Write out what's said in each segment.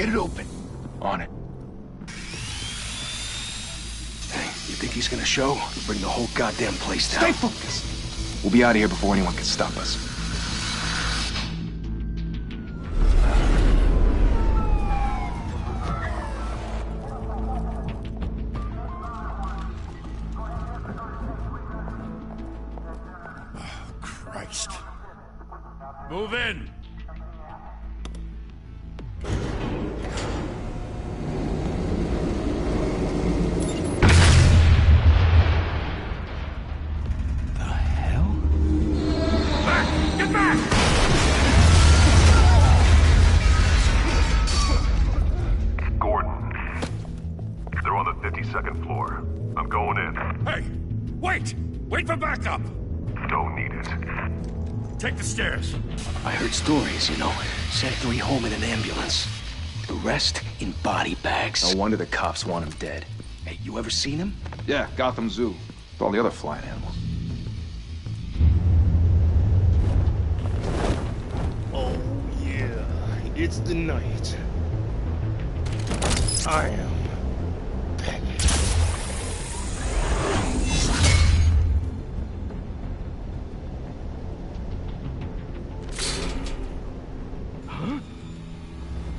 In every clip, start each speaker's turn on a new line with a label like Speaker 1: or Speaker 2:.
Speaker 1: Get it open. On it. Hey, you think he's gonna show? Bring the whole goddamn place down.
Speaker 2: Stay focused. We'll be out of here before anyone can stop us.
Speaker 1: Christ.
Speaker 3: Move in!
Speaker 4: Wait for backup!
Speaker 3: Don't need it.
Speaker 4: Take the stairs.
Speaker 1: I heard stories, you know. Sent 3 home in an ambulance. The rest in body bags.
Speaker 2: No wonder the cops want him dead.
Speaker 1: Hey, you ever seen him?
Speaker 2: Yeah, Gotham Zoo. With all the other flying animals.
Speaker 1: Oh, yeah. It's the night. I am back.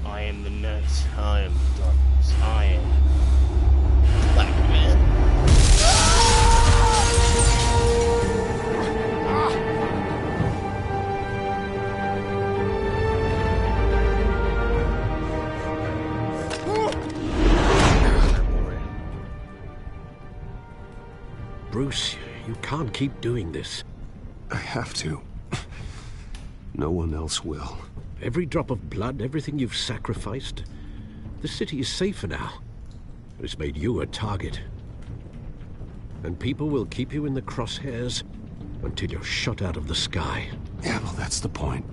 Speaker 1: I am the night. I am the darkness. I am Black Man.
Speaker 5: Bruce, you can't keep doing this.
Speaker 6: I have to. No one else will.
Speaker 5: Every drop of blood, everything you've sacrificed. The city is safer now. But it's made you a target. And people will keep you in the crosshairs until you're shot out of the sky.
Speaker 6: Yeah, well, that's the point.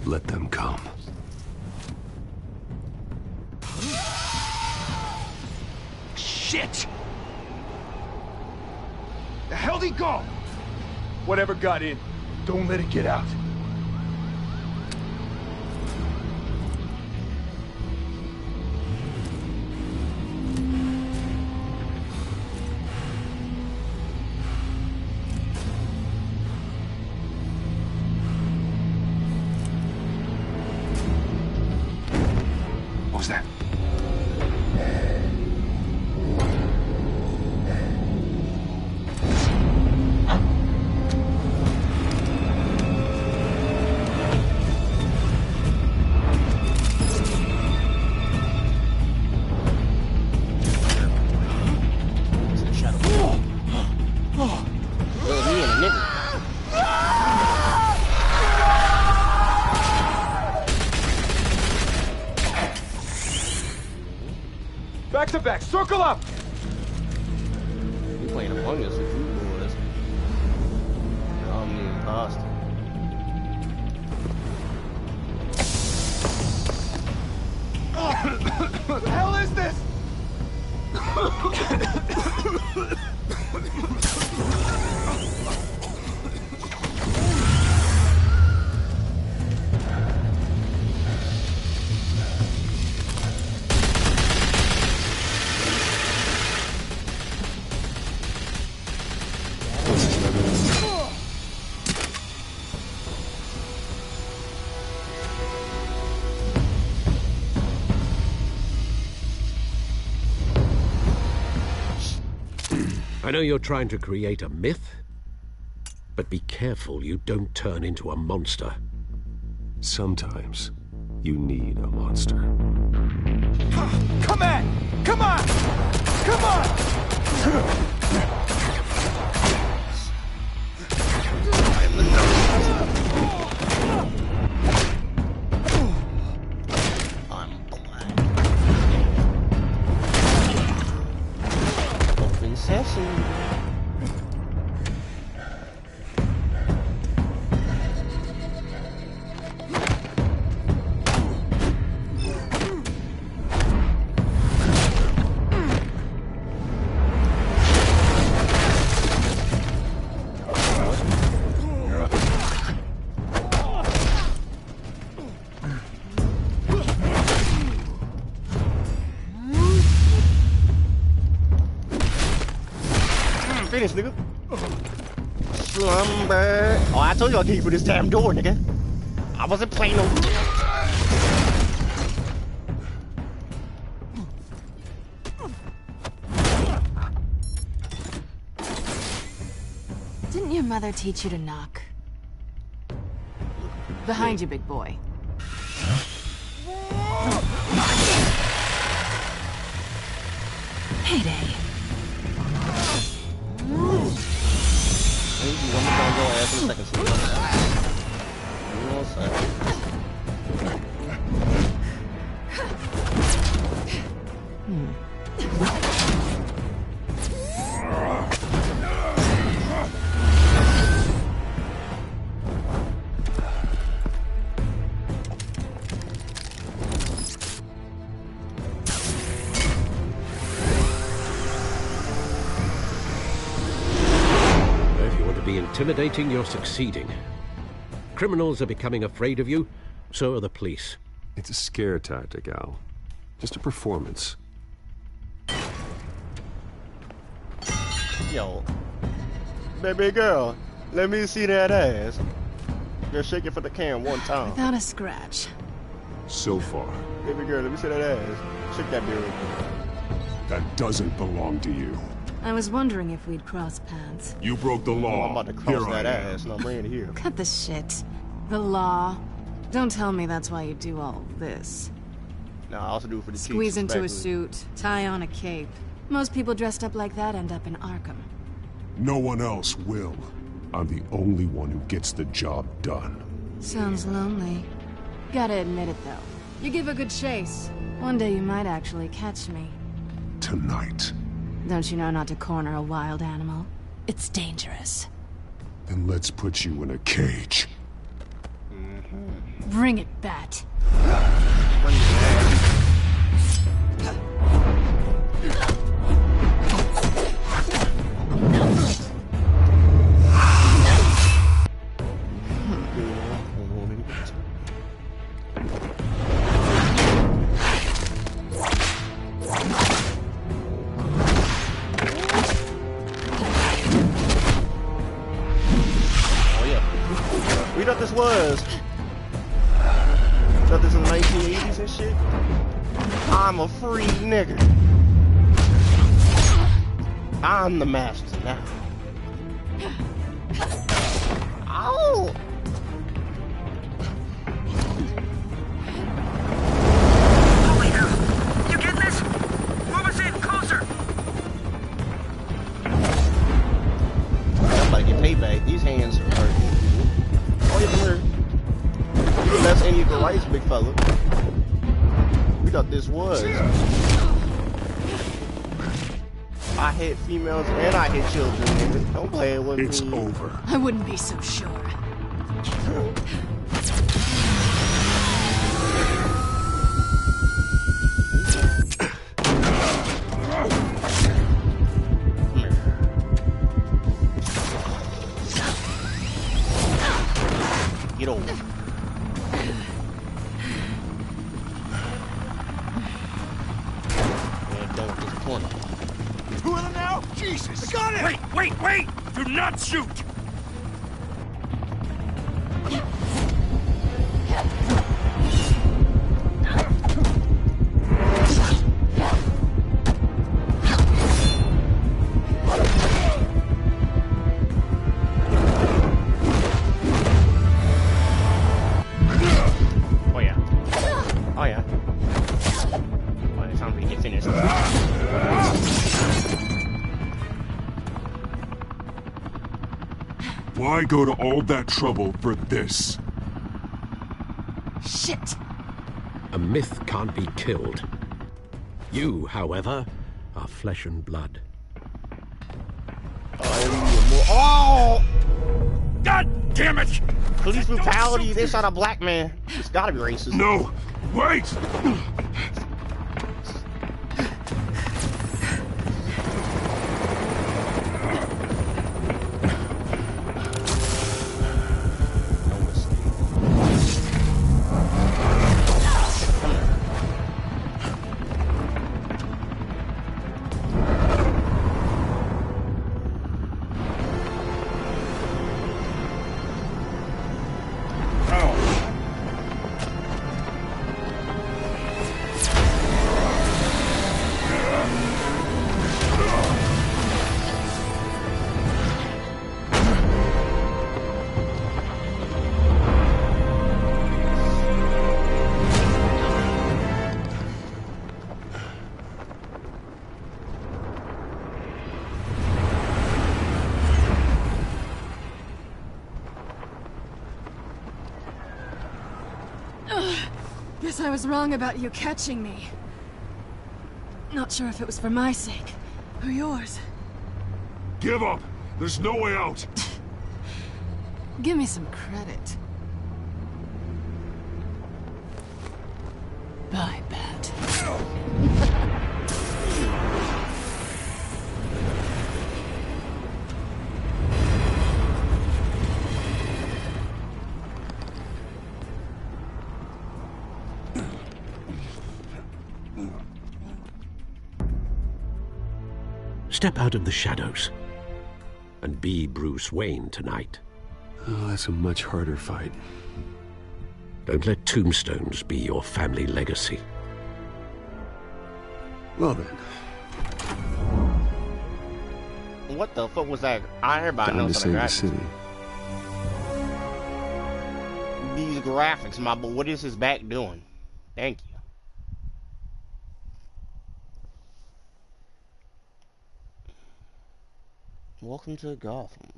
Speaker 6: Let them come.
Speaker 1: Shit!
Speaker 2: The hell'd he go? Whatever got in, don't let it get out. What was that? Back to back, circle up!
Speaker 7: You playing Among Us with you boys. I'm the imposter.
Speaker 2: What the hell is this?
Speaker 5: I know you're trying to create a myth, but be careful you don't turn into a monster.
Speaker 6: Sometimes you need a monster.
Speaker 2: Come on! Come on! Come on!
Speaker 7: I'm black. Open sesame.
Speaker 1: finished, nigga. Slumber. Oh, I told you I'll get you for this damn door, nigga. I wasn't playing no.
Speaker 8: Didn't your mother teach you to knock? Behind you, big boy. Payday.
Speaker 1: I'm gonna go ass in a second. You know what I'm saying?
Speaker 5: Intimidating, you're succeeding. Criminals are becoming afraid of you, so are the police.
Speaker 6: It's a scare tactic, Al. Just a performance.
Speaker 1: Yo, baby girl, let me see that ass. Just shake it for the cam one time.
Speaker 8: Without a scratch.
Speaker 6: So far.
Speaker 1: Baby girl, let me see that ass. Shake that beard.
Speaker 3: That doesn't belong to you.
Speaker 8: I was wondering if we'd cross paths.
Speaker 3: You broke the
Speaker 1: Oh,
Speaker 3: law.
Speaker 1: I'm about to
Speaker 3: Here
Speaker 1: cross that
Speaker 3: I am.
Speaker 1: ass, and I'm bringing it here.
Speaker 8: Cut the shit. The law. Don't tell me that's why you do all this.
Speaker 1: Nah, I also do it for the cheeks.
Speaker 8: Squeeze into a
Speaker 1: respectfully.
Speaker 8: suit, tie on a cape. Most people dressed up like that end up in Arkham.
Speaker 3: No one else will. I'm the only one who gets the job done.
Speaker 8: Sounds lonely. Gotta admit it, though. You give a good chase. One day you might actually catch me.
Speaker 3: Tonight.
Speaker 8: Don't you know not to corner a wild animal? It's dangerous.
Speaker 3: Then let's put you in a cage.
Speaker 8: Bring it, Bat.
Speaker 1: We thought this was. Thought this was 1980s and shit. I'm a free nigga. I'm the master now. Ow!
Speaker 9: You get this? Move us in closer.
Speaker 1: I'm about to get payback. These hands are hurting. Oh, yeah, come here. That's any of the rights, big fella. We thought this was. I hit females and I hit children, nigga. Don't play it with me.
Speaker 3: It's over.
Speaker 8: I wouldn't be so sure.
Speaker 1: Get over. Man, don't disappoint.
Speaker 2: Two of them now? Jesus! Got it!
Speaker 4: Wait! Do not shoot!
Speaker 1: Oh yeah. Oh yeah. Oh, it's time for me to get finished.
Speaker 3: Why go to all that trouble for this?
Speaker 8: Shit!
Speaker 5: A myth can't be killed. You, however, are flesh and blood.
Speaker 1: Oh!
Speaker 4: God damn it!
Speaker 1: Police brutality, they shot a black man. It's gotta be racist.
Speaker 3: No! Wait!
Speaker 8: Guess I was wrong about you catching me. Not sure if it was for my sake, or yours.
Speaker 3: Give up! There's no way out!
Speaker 8: Give me some credit. Bye, Bat.
Speaker 5: Step out of the shadows and be Bruce Wayne tonight.
Speaker 6: Oh, that's a much harder fight.
Speaker 5: Don't let tombstones be your family legacy.
Speaker 6: Well then.
Speaker 1: What the fuck was that? Everybody
Speaker 6: Time to
Speaker 1: knows
Speaker 6: save the
Speaker 1: graphics.
Speaker 6: city.
Speaker 1: These graphics, my boy. What is his back doing? Thank you. Welcome to Gotham.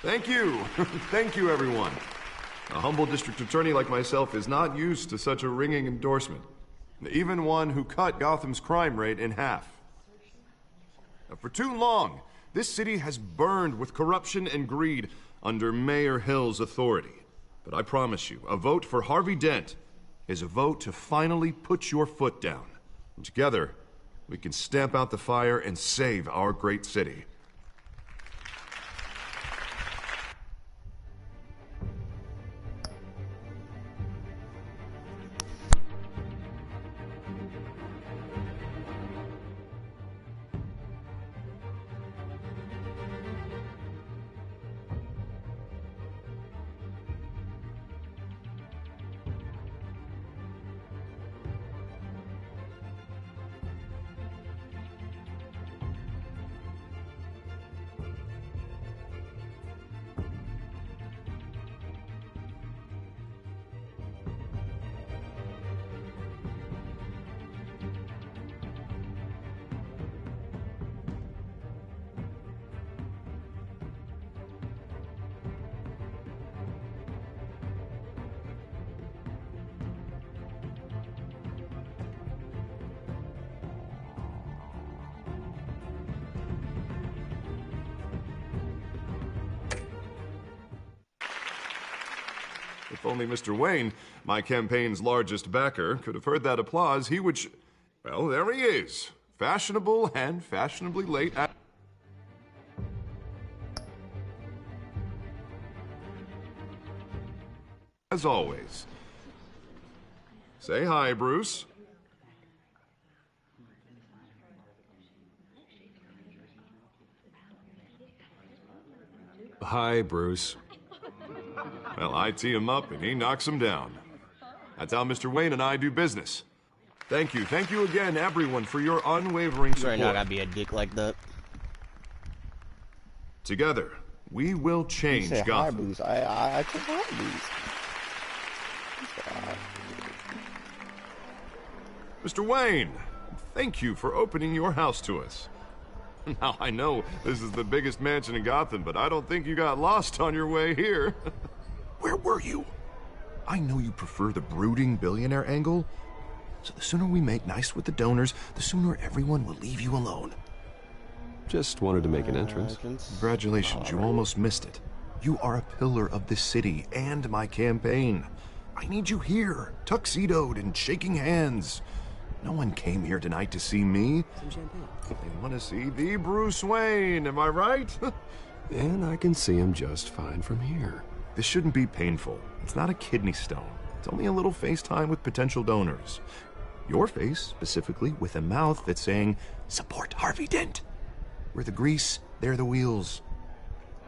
Speaker 10: Thank you. Thank you, everyone. A humble district attorney like myself is not used to such a ringing endorsement. Even one who cut Gotham's crime rate in half. For too long, this city has burned with corruption and greed under Mayor Hill's authority. But I promise you, a vote for Harvey Dent is a vote to finally put your foot down. And together, we can stamp out the fire and save our great city. If only Mr. Wayne, my campaign's largest backer, could have heard that applause, he would well, there he is. Fashionable and fashionably late as always. Say hi, Bruce.
Speaker 6: Hi, Bruce.
Speaker 10: Well, I tee him up and he knocks him down. That's how Mr. Wayne and I do business. Thank you again, everyone, for your unwavering support.
Speaker 1: You ain't gotta be a dick like that.
Speaker 10: Together, we will change
Speaker 1: Gotham.
Speaker 10: Gotham.
Speaker 1: I took high boost.
Speaker 10: Mr. Wayne, thank you for opening your house to us. Now, I know this is the biggest mansion in Gotham, but I don't think you got lost on your way here. Where were you? I know you prefer the brooding billionaire angle, so the sooner we make nice with the donors, the sooner everyone will leave you alone.
Speaker 6: Just wanted to make an entrance.
Speaker 10: Congratulations, you almost missed it. You are a pillar of this city and my campaign. I need you here, tuxedoed and shaking hands. No one came here tonight to see me.
Speaker 6: Some champagne.
Speaker 10: They want to see the Bruce Wayne, am I right?
Speaker 6: And I can see him just fine from here.
Speaker 10: This shouldn't be painful. It's not a kidney stone. It's only a little FaceTime with potential donors. Your face, specifically, with a mouth that's saying, support Harvey Dent. We're the grease, they're the wheels.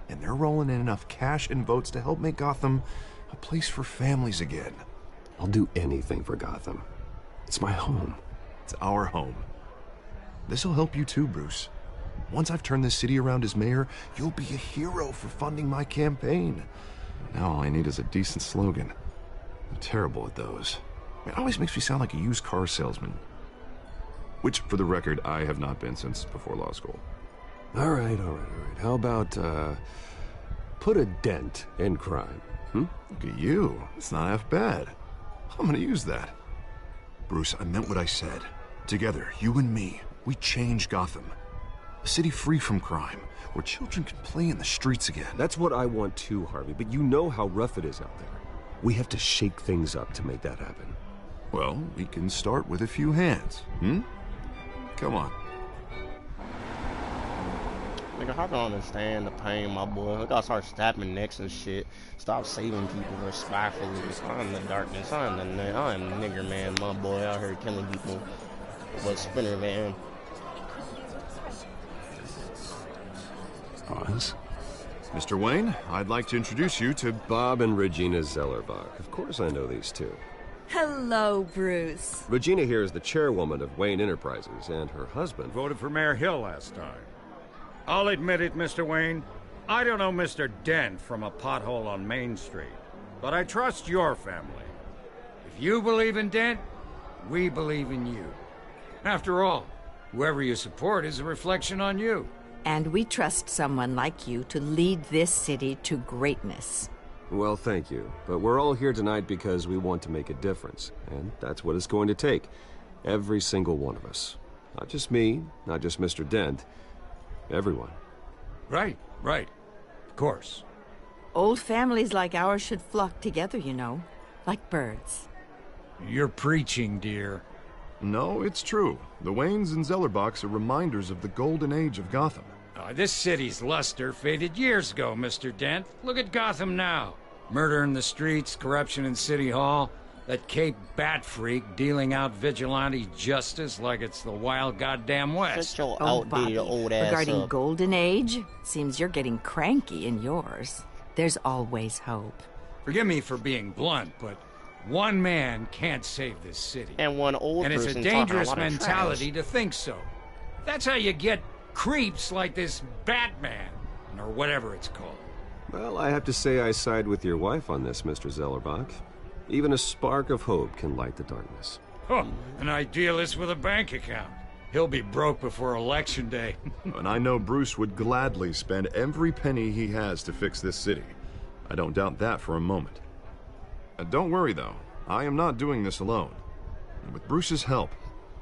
Speaker 10: And they're rolling in enough cash and votes to help make Gotham a place for families again.
Speaker 6: I'll do anything for Gotham. It's my home.
Speaker 10: It's our home. This'll help you too, Bruce. Once I've turned this city around as mayor, you'll be a hero for funding my campaign. Now all I need is a decent slogan. I'm terrible at those. It always makes me sound like a used car salesman. Which, for the record, I have not been since before law school.
Speaker 6: All right. How about, put a dent in crime,
Speaker 10: Look at you. It's not half bad. I'm gonna use that. Bruce, I meant what I said. Together, you and me, we change Gotham. A city free from crime, where children can play in the streets again.
Speaker 6: That's what I want too, Harvey, but you know how rough it is out there. We have to shake things up to make that happen.
Speaker 10: Well, we can start with a few hands, Come on.
Speaker 1: Nigga, I don't understand the pain, my boy. I gotta start stabbing necks and shit. Stop saving people respectfully. I'm the darkness. I am the nigger man, my boy, out here killing people with a sprinter van.
Speaker 3: Hans?
Speaker 10: Mr. Wayne, I'd like to introduce you to
Speaker 6: Bob and Regina Zellerbach. Of course I know these two.
Speaker 11: Hello, Bruce.
Speaker 6: Regina here is the chairwoman of Wayne Enterprises, and her husband...
Speaker 4: Voted for Mayor Hill last time. I'll admit it, Mr. Wayne. I don't know Mr. Dent from a pothole on Main Street, but I trust your family. If you believe in Dent, we believe in you. After all, whoever you support is a reflection on you.
Speaker 11: And we trust someone like you to lead this city to greatness.
Speaker 6: Well, thank you. But we're all here tonight because we want to make a difference. And that's what it's going to take. Every single one of us. Not just me, not just Mr. Dent. Everyone.
Speaker 4: Right. Of course.
Speaker 11: Old families like ours should flock together, you know. Like birds.
Speaker 4: You're preaching, dear.
Speaker 10: No, it's true. The Waynes and Zellerbachs are reminders of the golden age of Gotham.
Speaker 4: This city's luster faded years ago, Mr. Dent. Look at Gotham now. Murder in the streets, corruption in City Hall, that Cape Bat freak dealing out vigilante justice like it's the wild goddamn West.
Speaker 1: Shut your
Speaker 11: Oh,
Speaker 1: outdated
Speaker 11: Bobby,
Speaker 1: old ass
Speaker 11: regarding
Speaker 1: up.
Speaker 11: Golden Age, seems you're getting cranky in yours. There's always hope.
Speaker 4: Forgive me for being blunt, but one man can't save this city.
Speaker 1: And one old
Speaker 4: And it's a
Speaker 1: person
Speaker 4: dangerous
Speaker 1: talking a lot of
Speaker 4: mentality
Speaker 1: trash.
Speaker 4: to think so. That's how you get creeps like this Batman, or whatever it's called.
Speaker 6: Well, I have to say I side with your wife on this, Mr. Zellerbach. Even a spark of hope can light the darkness.
Speaker 4: Oh, an idealist with a bank account. He'll be broke before Election Day.
Speaker 10: And I know Bruce would gladly spend every penny he has to fix this city. I don't doubt that for a moment. Don't worry, though. I am not doing this alone. And with Bruce's help,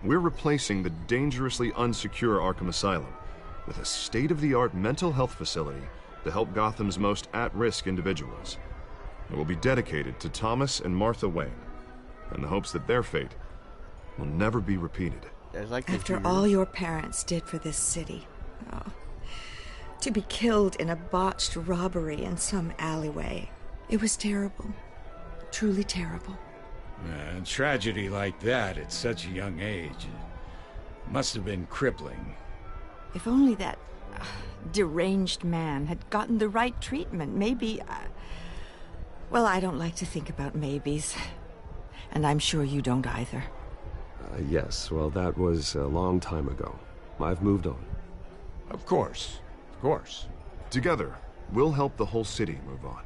Speaker 10: we're replacing the dangerously unsecure Arkham Asylum with a state-of-the-art mental health facility to help Gotham's most at-risk individuals. It will be dedicated to Thomas and Martha Wayne, in the hopes that their fate will never be repeated.
Speaker 1: Like
Speaker 12: After all your parents did for this city. Oh, to be killed in a botched robbery in some alleyway. It was terrible. Truly terrible.
Speaker 4: A tragedy like that at such a young age must have been crippling.
Speaker 11: If only that deranged man had gotten the right treatment, maybe... well, I don't like to think about maybes. And I'm sure you don't either.
Speaker 6: Yes, well, that was a long time ago. I've moved on.
Speaker 4: Of course.
Speaker 10: Together, we'll help the whole city move on.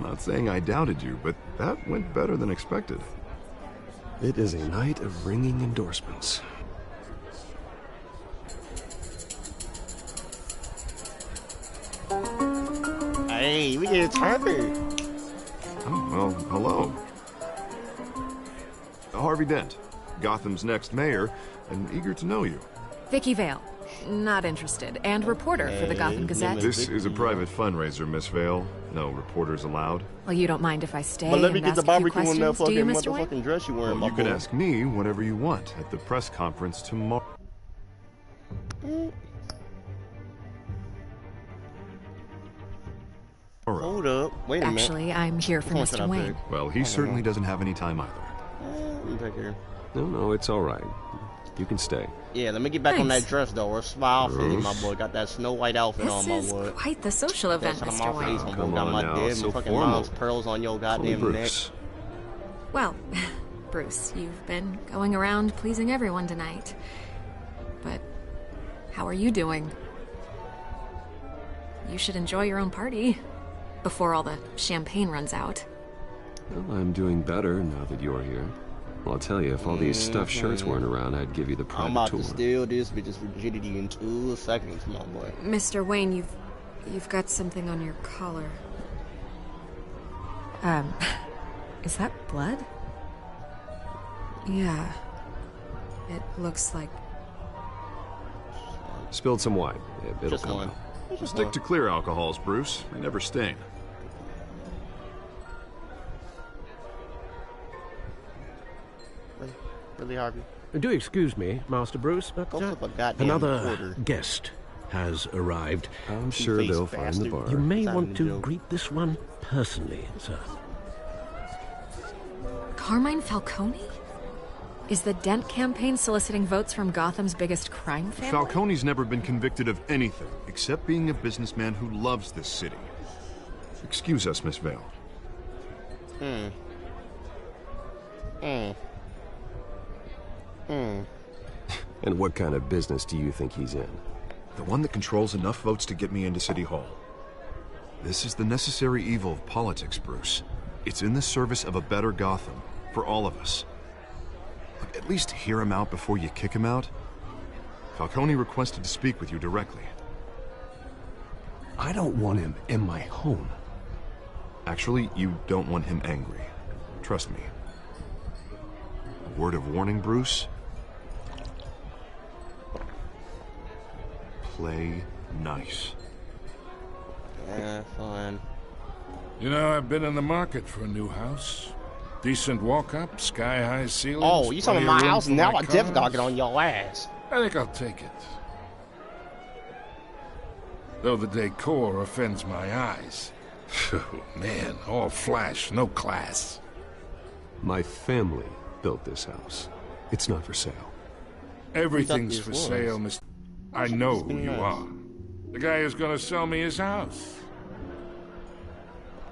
Speaker 10: Not saying I doubted you, but that went better than expected.
Speaker 6: It is a night of ringing endorsements.
Speaker 1: Hey, we get tired.
Speaker 10: Oh, well, hello. Harvey Dent, Gotham's next mayor, and eager to know you.
Speaker 13: Vicky Vale. Not interested. And reporter for the Gotham Gazette.
Speaker 10: This is a private fundraiser, Miss Vale. No reporters allowed.
Speaker 13: Well, you don't mind if I stay
Speaker 1: But let me
Speaker 13: and
Speaker 1: get the
Speaker 13: ask a few
Speaker 1: barbecue in that
Speaker 13: questions, do you,
Speaker 1: fucking
Speaker 13: Mr. Wayne?
Speaker 1: motherfucking dress you wearing,
Speaker 10: Well,
Speaker 1: my
Speaker 10: you can
Speaker 1: boy.
Speaker 10: ask me whatever you want at the press conference tomorrow.
Speaker 1: Hold up. Wait a minute.
Speaker 13: Actually, I'm here for
Speaker 1: Come on,
Speaker 13: Mr.
Speaker 1: shut up,
Speaker 13: Wayne.
Speaker 1: babe.
Speaker 10: Well, he certainly doesn't have any time either.
Speaker 1: Let me take care.
Speaker 6: No, it's all right. You can stay.
Speaker 1: Yeah, let me get back on
Speaker 13: Thanks.
Speaker 1: that dress though. Or smile fit, my boy. Got that Snow White outfit
Speaker 13: This
Speaker 1: on, my
Speaker 13: is
Speaker 1: boy.
Speaker 13: quite the social event,
Speaker 1: That's
Speaker 13: Mr.
Speaker 1: my
Speaker 13: Wayne.
Speaker 1: face, my boy.
Speaker 6: Come
Speaker 1: Got
Speaker 6: on
Speaker 1: my
Speaker 6: now,
Speaker 1: dead
Speaker 6: so
Speaker 1: fucking
Speaker 6: formal.
Speaker 1: mom's pearls on your
Speaker 6: Call me
Speaker 1: goddamn neck.
Speaker 6: Bruce.
Speaker 13: Well, Bruce, you've been going around pleasing everyone tonight. But how are you doing? You should enjoy your own party before all the champagne runs out.
Speaker 6: Well, I'm doing better now that you're here. Well, I'll tell you, if all these stuffed shirts weren't around, I'd give you the private
Speaker 1: I'm about
Speaker 6: tour.
Speaker 1: to steal this bitch's virginity in 2 seconds, my boy.
Speaker 13: Mr. Wayne, you've got something on your collar. Is that blood? Yeah. It looks like...
Speaker 6: Spilled some wine. It'll
Speaker 1: Just
Speaker 6: come
Speaker 1: one.
Speaker 6: out.
Speaker 10: Stick to clear alcohols, Bruce. They never stain.
Speaker 1: Really, Harvey?
Speaker 5: Do excuse me, Master Bruce, but
Speaker 1: Go flip a goddamn
Speaker 5: another
Speaker 1: quarter.
Speaker 5: guest has arrived.
Speaker 6: I'm sure
Speaker 1: Two-faced
Speaker 6: they'll find the
Speaker 1: bastard.
Speaker 6: bar.
Speaker 5: You may
Speaker 1: Not
Speaker 5: want
Speaker 1: even a
Speaker 5: to
Speaker 1: joke.
Speaker 5: greet this one personally, sir.
Speaker 13: Carmine Falcone? Is the Dent campaign soliciting votes from Gotham's biggest crime family?
Speaker 10: Falcone's never been convicted of anything except being a businessman who loves this city. Excuse us, Miss Vale.
Speaker 6: And what kind of business do you think he's in?
Speaker 10: The one that controls enough votes to get me into City Hall. This is the necessary evil of politics, Bruce. It's in the service of a better Gotham, for all of us. Look, at least hear him out before you kick him out. Falcone requested to speak with you directly.
Speaker 3: I don't want him in my home.
Speaker 10: Actually, you don't want him angry. Trust me. A word of warning, Bruce. Play nice.
Speaker 1: Yeah, fine.
Speaker 14: You know, I've been in the market for a new house. Decent walk-up, sky-high ceilings.
Speaker 1: Oh, you talking
Speaker 14: plenty
Speaker 1: about
Speaker 14: of
Speaker 1: my
Speaker 14: room
Speaker 1: house?
Speaker 14: for
Speaker 1: Now
Speaker 14: my
Speaker 1: I definitely gotta
Speaker 14: cars.
Speaker 1: get on your ass.
Speaker 14: I think I'll take it. Though the decor offends my eyes. Oh, man, all flash, no class.
Speaker 6: My family built this house. It's not for sale.
Speaker 14: Everything's
Speaker 1: this
Speaker 14: for
Speaker 1: was?
Speaker 14: sale, Mr. I know who you
Speaker 1: nice.
Speaker 14: are. The guy who's gonna sell me his house.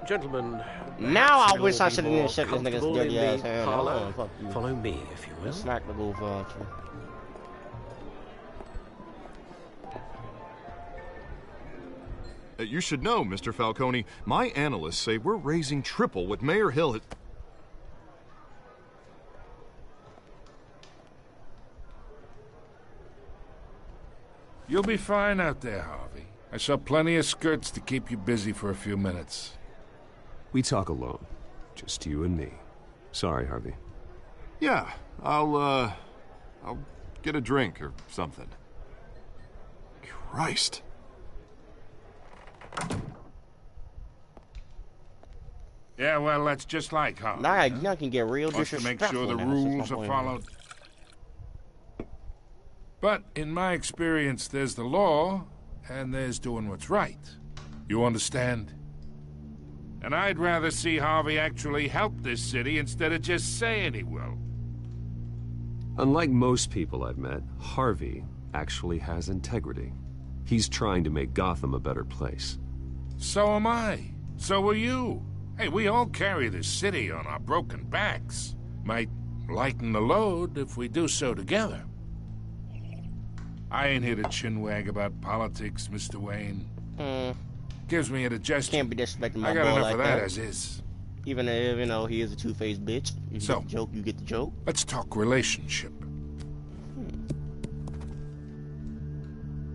Speaker 5: Gentlemen,
Speaker 1: Now I
Speaker 5: you'll
Speaker 1: wish I
Speaker 5: be
Speaker 1: should have
Speaker 5: more
Speaker 1: didn't shake this nigga's
Speaker 5: comfortable
Speaker 1: dirty
Speaker 5: in
Speaker 1: ass
Speaker 5: the
Speaker 1: hand.
Speaker 5: parlor.
Speaker 1: Oh, fuck you.
Speaker 5: Follow me, if you will.
Speaker 1: Smack the goof out you.
Speaker 10: You should know, Mr. Falcone, my analysts say we're raising triple what Mayor Hill had...
Speaker 14: You'll be fine out there, Harvey. I saw plenty of skirts to keep you busy for a few minutes.
Speaker 6: We talk alone. Just you and me. Sorry, Harvey.
Speaker 10: Yeah, I'll get a drink or something. Christ.
Speaker 14: Yeah, well, that's just like Harvey.
Speaker 1: Now I can get real
Speaker 14: Wants to make
Speaker 1: disrespectful
Speaker 14: sure the
Speaker 1: now, since
Speaker 14: rules
Speaker 1: my
Speaker 14: are
Speaker 1: boy-
Speaker 14: followed. But in my experience, there's the law, and there's doing what's right. You understand? And I'd rather see Harvey actually help this city instead of just saying he will.
Speaker 6: Unlike most people I've met, Harvey actually has integrity. He's trying to make Gotham a better place.
Speaker 14: So am I. So are you. Hey, we all carry this city on our broken backs. Might lighten the load if we do so together. I ain't here to chinwag about politics, Mr. Wayne. Gives me indigestion.
Speaker 1: Can't be disrespecting my
Speaker 14: I got
Speaker 1: boy
Speaker 14: enough
Speaker 1: like
Speaker 14: of that
Speaker 1: that.
Speaker 14: as is.
Speaker 1: Even if, you know, he is a two-faced bitch. If you
Speaker 14: So-
Speaker 1: get the joke, you get the joke.
Speaker 14: Let's talk relationship.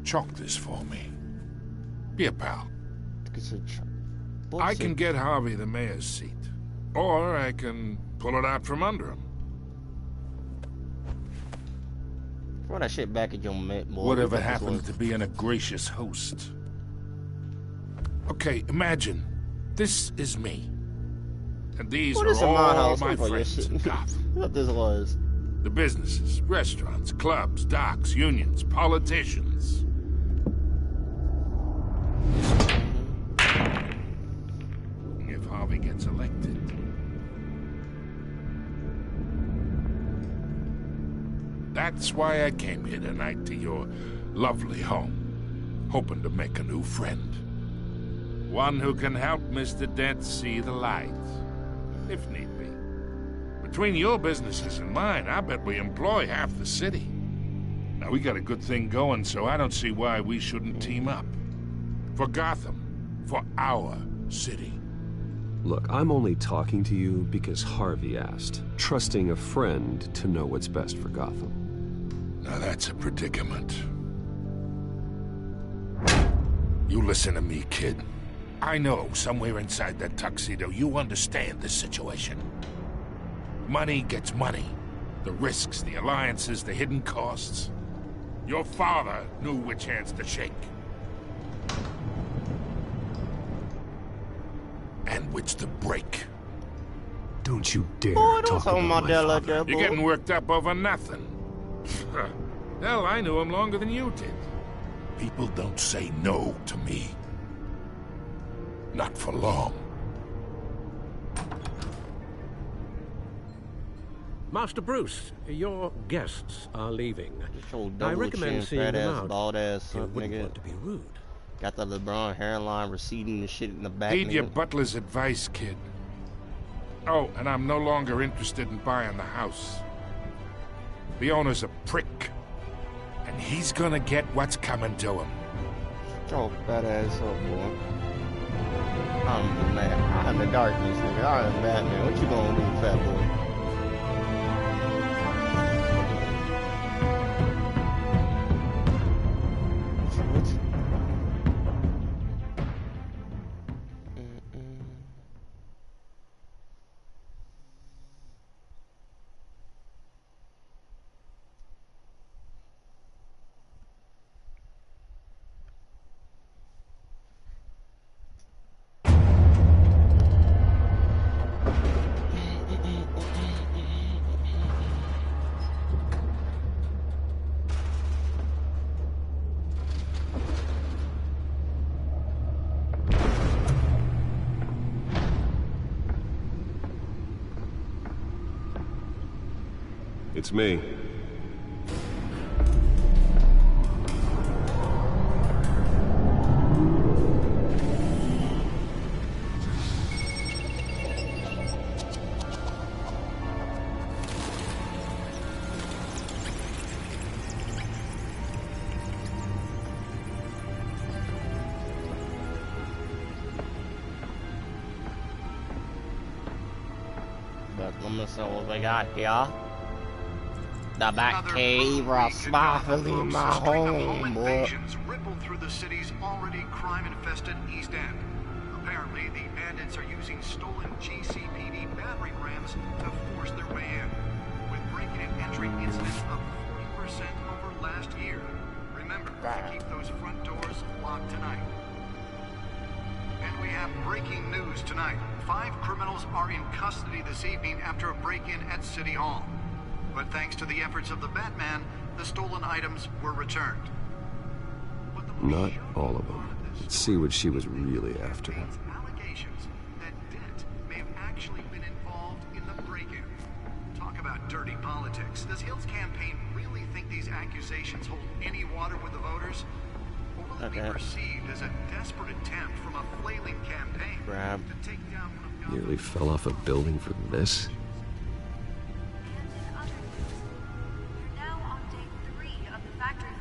Speaker 14: Chalk this for me. Be a pal. I can get Harvey the mayor's seat. Or I can pull it out from under him.
Speaker 1: Throw that shit back at your mate, boy.
Speaker 14: Whatever
Speaker 1: What the fuck
Speaker 14: happened
Speaker 1: was-
Speaker 14: to being a gracious host? Okay, imagine. This is me. And these
Speaker 1: What
Speaker 14: are
Speaker 1: is in my
Speaker 14: all
Speaker 1: house?
Speaker 14: my
Speaker 1: What the fuck
Speaker 14: friends
Speaker 1: is
Speaker 14: in
Speaker 1: shit?
Speaker 14: Gotham.
Speaker 1: What this was?
Speaker 14: The businesses, restaurants, clubs, docks, unions, politicians. If Harvey gets elected. That's why I came here tonight to your lovely home, hoping to make a new friend. One who can help Mr. Dent see the light, if need be. Between your businesses and mine, I bet we employ half the city. Now, we got a good thing going, so I don't see why we shouldn't team up. For Gotham, for our city.
Speaker 6: Look, I'm only talking to you because Harvey asked, trusting a friend to know what's best for Gotham.
Speaker 14: Now that's a predicament. You listen to me, kid. I know somewhere inside that tuxedo you understand this situation. Money gets money. The risks, the alliances, the hidden costs. Your father knew which hands to shake. And which to break.
Speaker 6: Don't you dare
Speaker 1: talk about my dad like that, boy.
Speaker 14: You're getting worked up over nothing. Hell, I knew him longer than you did. People don't say no to me. Not for long.
Speaker 5: Master Bruce, your guests are leaving. I recommend seeing them out.
Speaker 1: Bald ass
Speaker 5: You wouldn't
Speaker 1: nigga.
Speaker 5: want to be rude.
Speaker 1: Got the LeBron hairline receding and shit in the back.
Speaker 14: Heed your
Speaker 1: nigga.
Speaker 14: butler's advice, kid. Oh, and I'm no longer interested in buying the house. The owner's a prick. And he's gonna get what's coming to him.
Speaker 1: Your fat ass up, boy. I'm the man. I'm the darkness, nigga. I'm Batman. What you gonna do, fat boy?
Speaker 6: It's me.
Speaker 1: Let me see what we got here. The back cave are sparkling my home, boy.
Speaker 15: Ripple through the city's already crime-infested East End. Apparently, the bandits are using stolen GCPD battering rams to force their way in, with break-in and entry incidents up 40% over last year. Remember to keep those front doors locked tonight. And we have breaking news tonight. 5 criminals are in custody this evening after a break-in at City Hall. But thanks to the efforts of the Batman, the stolen items were returned.
Speaker 6: Not all of them. Let's see what she was really after.
Speaker 15: Allegations that Dent may have actually been involved in the break-in. Talk about dirty politics. Does Hill's campaign really think these accusations hold any water with the voters? Or will it be perceived as a desperate attempt from a flailing campaign to take down one of Gotham's...
Speaker 6: Nearly fell off a building for this?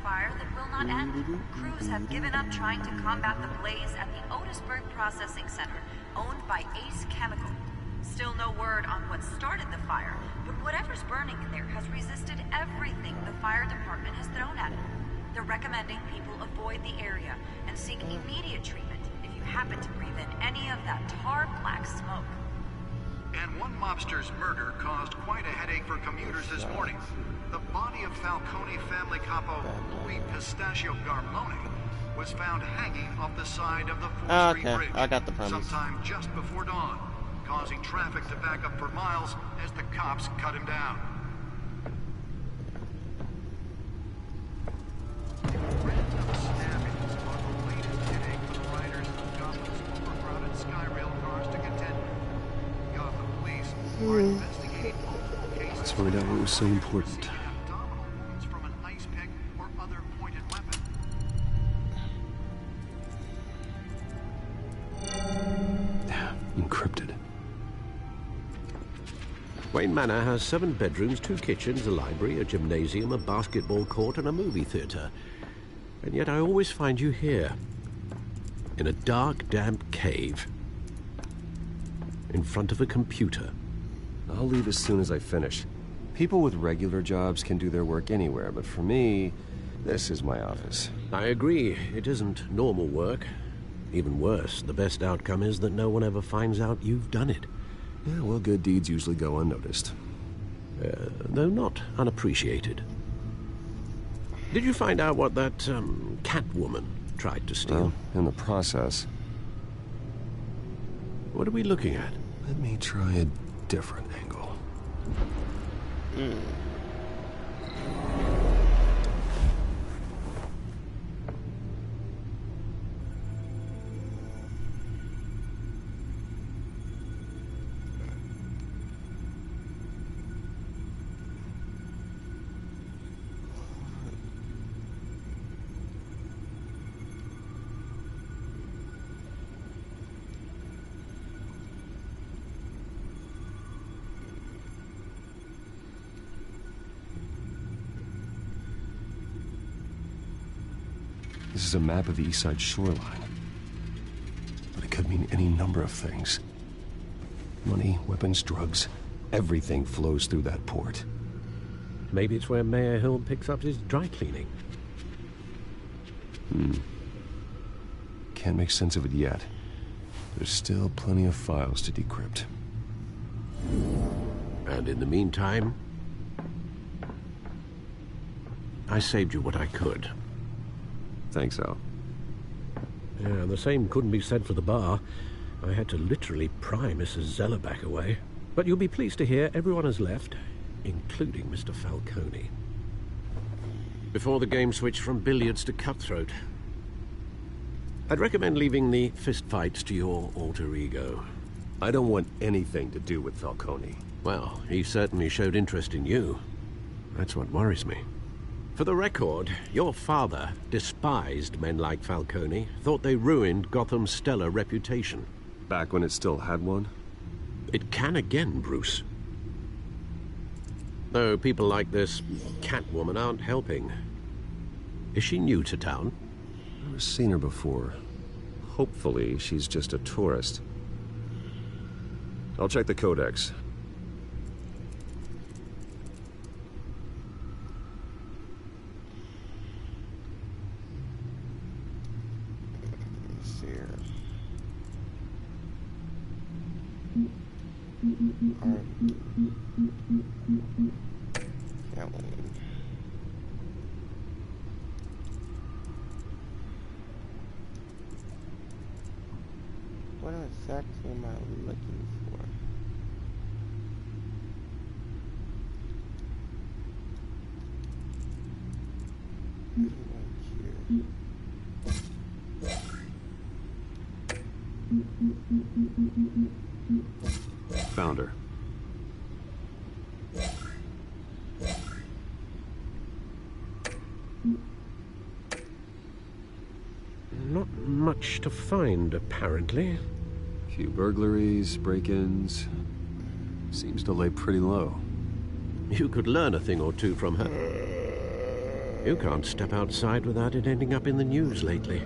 Speaker 16: Fire that will not end. Crews have given up trying to combat the blaze at the Otisburg Processing Center, owned by Ace Chemical. Still no word on what started the fire, but whatever's burning in there has resisted everything the fire department has thrown at it. They're recommending people avoid the area and seek immediate treatment if you happen to breathe in any of that tar black smoke.
Speaker 15: And one mobster's murder caused quite a headache for commuters this morning. The body of Falcone family capo Louis Pistachio Garmone was found hanging off the side of the 4th Street Bridge
Speaker 1: I got the premise.
Speaker 15: sometime just before dawn, causing traffic to back up for miles as the cops cut him down. Random stabbings are the latest headache for the riders of Gotham's overcrowded Skyrail cars to contend with. Gotham police are investigating multiple cases.
Speaker 6: Let's find out what was so important. Encrypted.
Speaker 5: Wayne Manor has 7 bedrooms, 2 kitchens, a library, a gymnasium, a basketball court, and a movie theater. And yet I always find you here, in a dark, damp cave. in front of a computer.
Speaker 6: I'll leave as soon as I finish. People with regular jobs can do their work anywhere, but for me, this is my office.
Speaker 5: I agree. It isn't normal work. Even worse, the best outcome is that no one ever finds out you've done it.
Speaker 6: Yeah, well, good deeds usually go unnoticed.
Speaker 5: Though not unappreciated. Did you find out what that, Catwoman tried to steal?
Speaker 6: Well, in the process.
Speaker 5: What are we looking at?
Speaker 6: Let me try a different angle. This is a map of the East Side shoreline. But it could mean any number of things. Money, weapons, drugs, everything flows through that port.
Speaker 5: Maybe it's where Mayor Hill picks up his dry cleaning.
Speaker 6: Can't make sense of it yet. There's still plenty of files to decrypt.
Speaker 5: And in the meantime, I saved you what I could.
Speaker 6: Thanks, Al.
Speaker 5: Yeah, the same couldn't be said for the bar. I had to literally pry Mrs. Zellerback away. But you'll be pleased to hear everyone has left, including Mr. Falcone. Before the game switched from billiards to cutthroat. I'd recommend leaving the fistfights to your alter ego.
Speaker 6: I don't want anything to do with Falcone.
Speaker 5: Well, he certainly showed interest in you. That's what worries me. For the record, your father despised men like Falcone, thought they ruined Gotham's stellar reputation.
Speaker 6: Back when it still had one?
Speaker 5: It can again, Bruce. Though people like this Catwoman aren't helping. Is she new to town?
Speaker 6: I've never seen her before. Hopefully, she's just a tourist. I'll check the codex.
Speaker 1: What exactly am I looking for?
Speaker 6: Found her.
Speaker 5: Not much to find, apparently.
Speaker 6: Few burglaries, break-ins. Seems to lay pretty low.
Speaker 5: You could learn a thing or two from her. You can't step outside without it ending up in the news lately.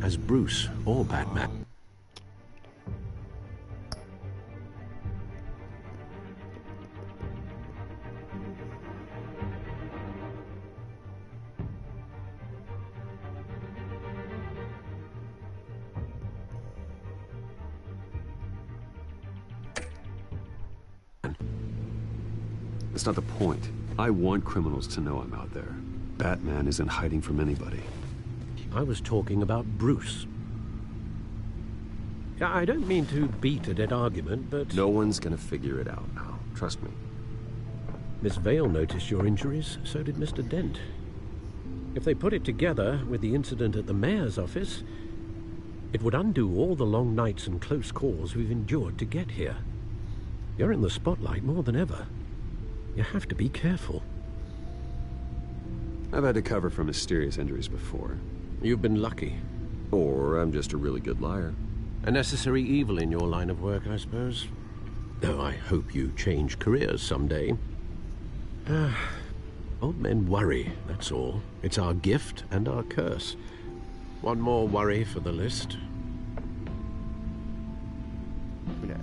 Speaker 5: As Bruce or Batman.
Speaker 6: That's not the point. I want criminals to know I'm out there. Batman isn't hiding from anybody.
Speaker 5: I was talking about Bruce. I don't mean to beat a dead argument, but...
Speaker 6: No one's gonna figure it out now. Trust me.
Speaker 5: Miss Vale noticed your injuries, so did Mr. Dent. If they put it together with the incident at the mayor's office, it would undo all the long nights and close calls we've endured to get here. You're in the spotlight more than ever. You have to be careful.
Speaker 6: I've had to cover for mysterious injuries before.
Speaker 5: You've been lucky.
Speaker 6: Or I'm just a really good liar.
Speaker 5: A necessary evil in your line of work, I suppose. Though I hope you change careers someday. Old men worry, that's all. It's our gift and our curse. One more worry for the list.
Speaker 1: Yeah.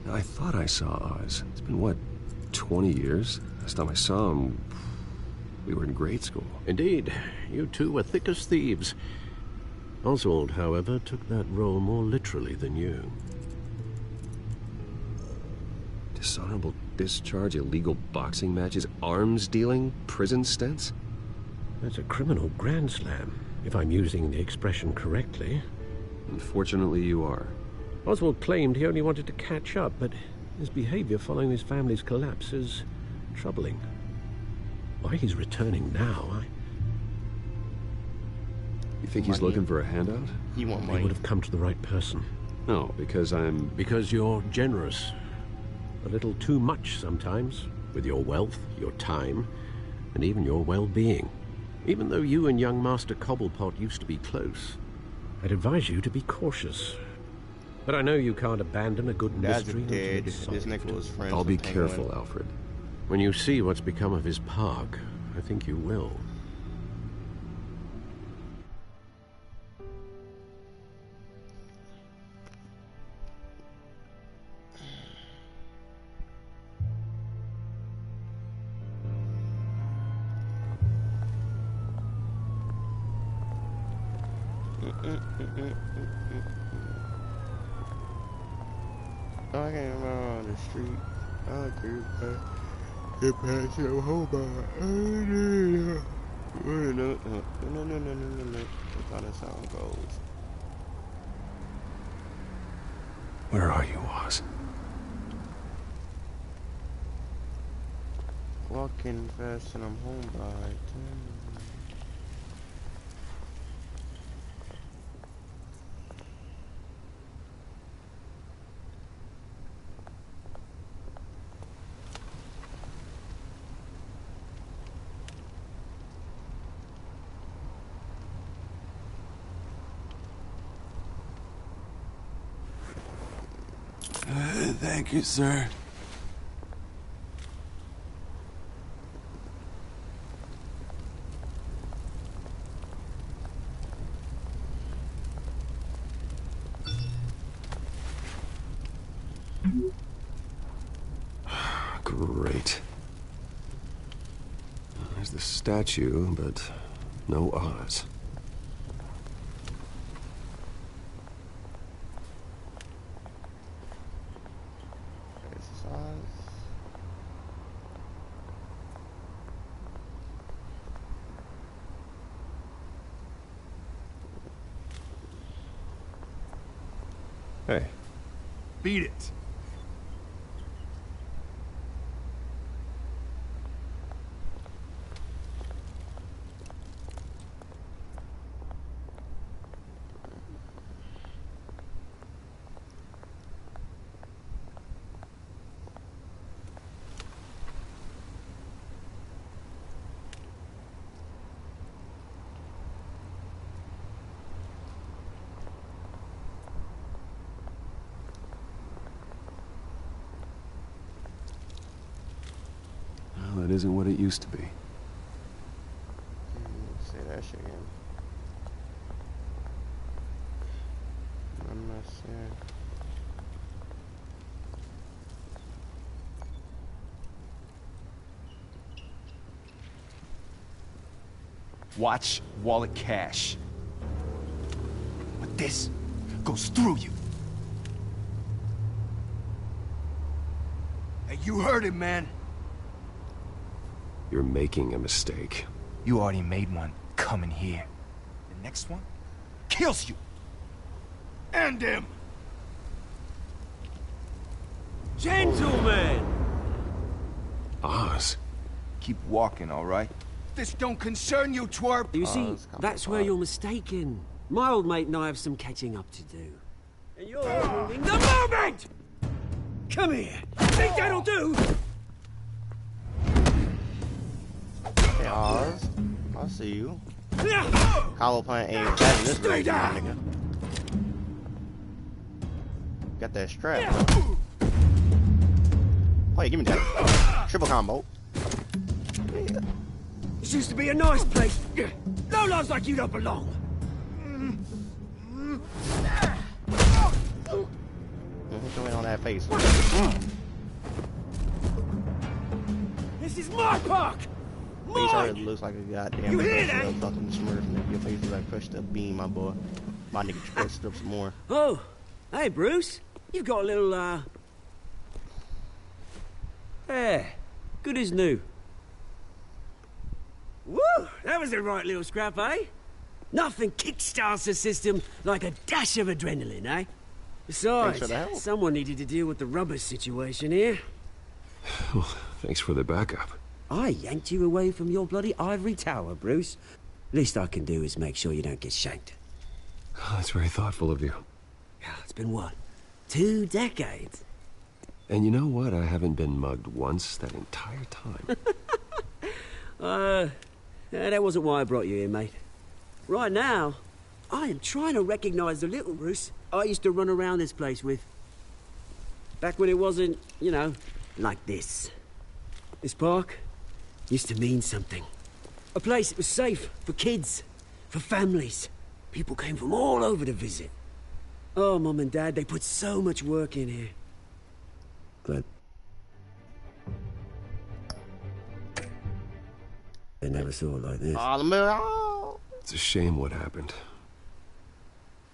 Speaker 6: I thought I saw Oz. It's been, what, 20 years? Last time I saw him, we were in grade school.
Speaker 5: Indeed. You two were thick as thieves. Oswald, however, took that role more literally than you.
Speaker 6: Dishonorable discharge, illegal boxing matches, arms dealing, prison stints?
Speaker 5: That's a criminal grand slam, if I'm using the expression correctly.
Speaker 6: Unfortunately, you are.
Speaker 5: Oswald claimed he only wanted to catch up, but his behavior following his family's collapse is troubling. Why he's returning now,
Speaker 6: You think he's looking for a handout?
Speaker 1: You want money?
Speaker 5: He would have come to the right person.
Speaker 6: No, because I'm...
Speaker 5: Because you're generous. A little too much sometimes, with your wealth, your time, and even your well-being. Even though you and young Master Cobblepot used to be close, I'd advise you to be cautious. But I know you can't abandon a good mystery until it's solved.
Speaker 1: This nigga was friends
Speaker 6: I'll be
Speaker 1: with Penguin.
Speaker 6: careful, Alfred.
Speaker 5: When you see what's become of his park, I think you will.
Speaker 1: I came around the street. I creep back. It passed your whole bar. No. That's how that sound goes.
Speaker 6: Where are you, Oz?
Speaker 1: Walking fast and I'm home by 10.
Speaker 17: Thank you, sir.
Speaker 6: Great. There's the statue, but no Oz. Hey.
Speaker 2: Beat it.
Speaker 6: That isn't what it used to be.
Speaker 1: Say that shit again. I'm not saying.
Speaker 2: Watch wallet cash. But this goes through you. Hey, you heard it, man.
Speaker 6: You're making a mistake.
Speaker 2: You already made one coming here. The next one kills you. And him.
Speaker 17: Gentlemen!
Speaker 6: Oz.
Speaker 2: Keep walking, all right? This don't concern you, twerp.
Speaker 17: You see, that's where you're mistaken. My old mate and I have some catching up to do. And you're ruining the moment! Come here. Think that'll do?
Speaker 1: Hey, Oz. I see you. Hollow plant ain't catching this
Speaker 17: Stay
Speaker 1: nigga.
Speaker 17: down.
Speaker 1: Got that strap. Wait, give me that. Triple combo.
Speaker 17: This used to be a nice place. No loves like you don't belong.
Speaker 1: Hit on that face.
Speaker 17: This is my park!
Speaker 1: Face already looks like a goddamn
Speaker 17: You hear that?
Speaker 1: fucking Smurf, nigga. Your face is like crushed up bean, my boy. My nigga crushed up some more.
Speaker 17: Oh, hey, Bruce. You've got a little, Yeah, good as new. Woo! That was a right little scrap, eh? Nothing kickstarts the system like a dash of adrenaline, eh? Besides,
Speaker 1: Thanks for the help.
Speaker 17: someone needed to deal with the rubber situation here.
Speaker 6: Well, thanks for the backup.
Speaker 17: I yanked you away from your bloody ivory tower, Bruce. Least I can do is make sure you don't get shanked.
Speaker 6: Oh, that's very thoughtful of you.
Speaker 17: It's been what? 2 decades?
Speaker 6: And you know what? I haven't been mugged once that entire time.
Speaker 17: That wasn't why I brought you here, mate. Right now, I am trying to recognize the little Bruce I used to run around this place with. Back when it wasn't, you know, like this. This park used to mean something. A place that was safe for kids, for families. People came from all over to visit. Oh, Mum and Dad, they put so much work in here. Glad they never saw it like this.
Speaker 6: It's a shame what happened.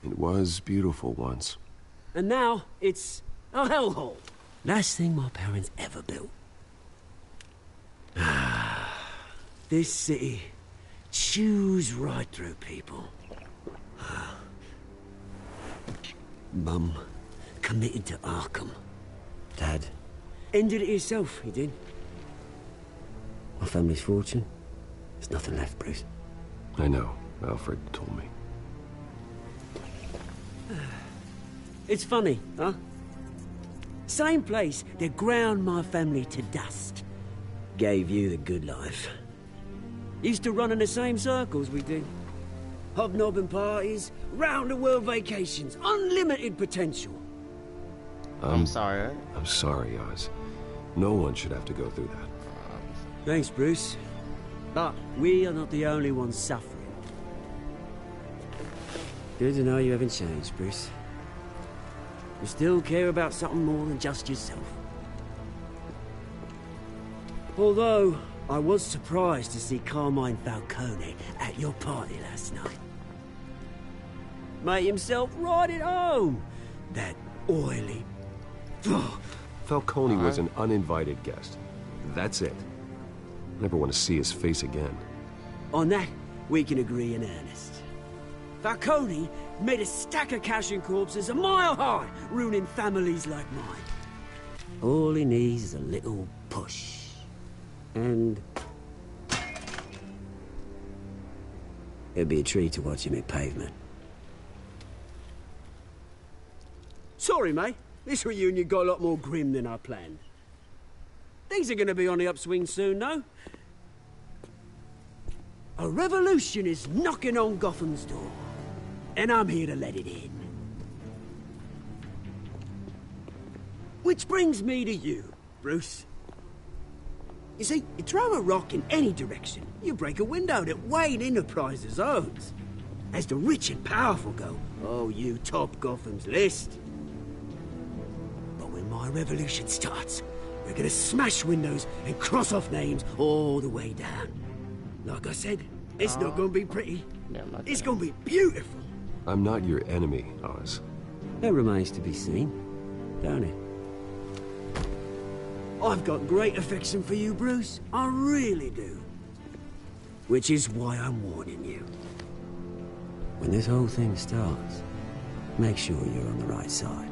Speaker 6: It was beautiful once.
Speaker 17: And now, it's a hellhole. Last thing my parents ever built. This city chews right through people. Mum committed to Arkham. Dad ended it himself, he did. My family's fortune, there's nothing left, Bruce.
Speaker 6: I know. Alfred told me.
Speaker 17: It's funny, huh? Same place that ground my family to dust. Gave you the good life. Used to run in the same circles we did. Hobnobbing parties, round-the-world vacations, unlimited potential.
Speaker 1: I'm sorry.
Speaker 6: I'm sorry, Oz. No one should have to go through that.
Speaker 17: Thanks, Bruce. But we are not the only ones suffering. Good to know you haven't changed, Bruce. You still care about something more than just yourself. Although, I was surprised to see Carmine Falcone at your party last night. Made himself right at home. That oily...
Speaker 6: Falcone was an uninvited guest. That's it. Never want to see his face again.
Speaker 17: On that, we can agree in earnest. Falcone made a stack of cash and corpses a mile high, ruining families like mine. All he needs is a little push. And... it'd be a treat to watch him hit pavement. Sorry, mate. This reunion got a lot more grim than I planned. Things are gonna be on the upswing soon, no? A revolution is knocking on Gotham's door. And I'm here to let it in. Which brings me to you, Bruce. You see, you throw a rock in any direction, you break a window that Wayne Enterprises owns. As the rich and powerful go, oh, you top Gotham's list. But when my revolution starts, we're gonna smash windows and cross off names all the way down. Like I said, it's not gonna be pretty. It's gonna be beautiful.
Speaker 6: I'm not your enemy, Oz.
Speaker 17: That remains to be seen, don't it? I've got great affection for you, Bruce. I really do. Which is why I'm warning you. When this whole thing starts, make sure you're on the right side.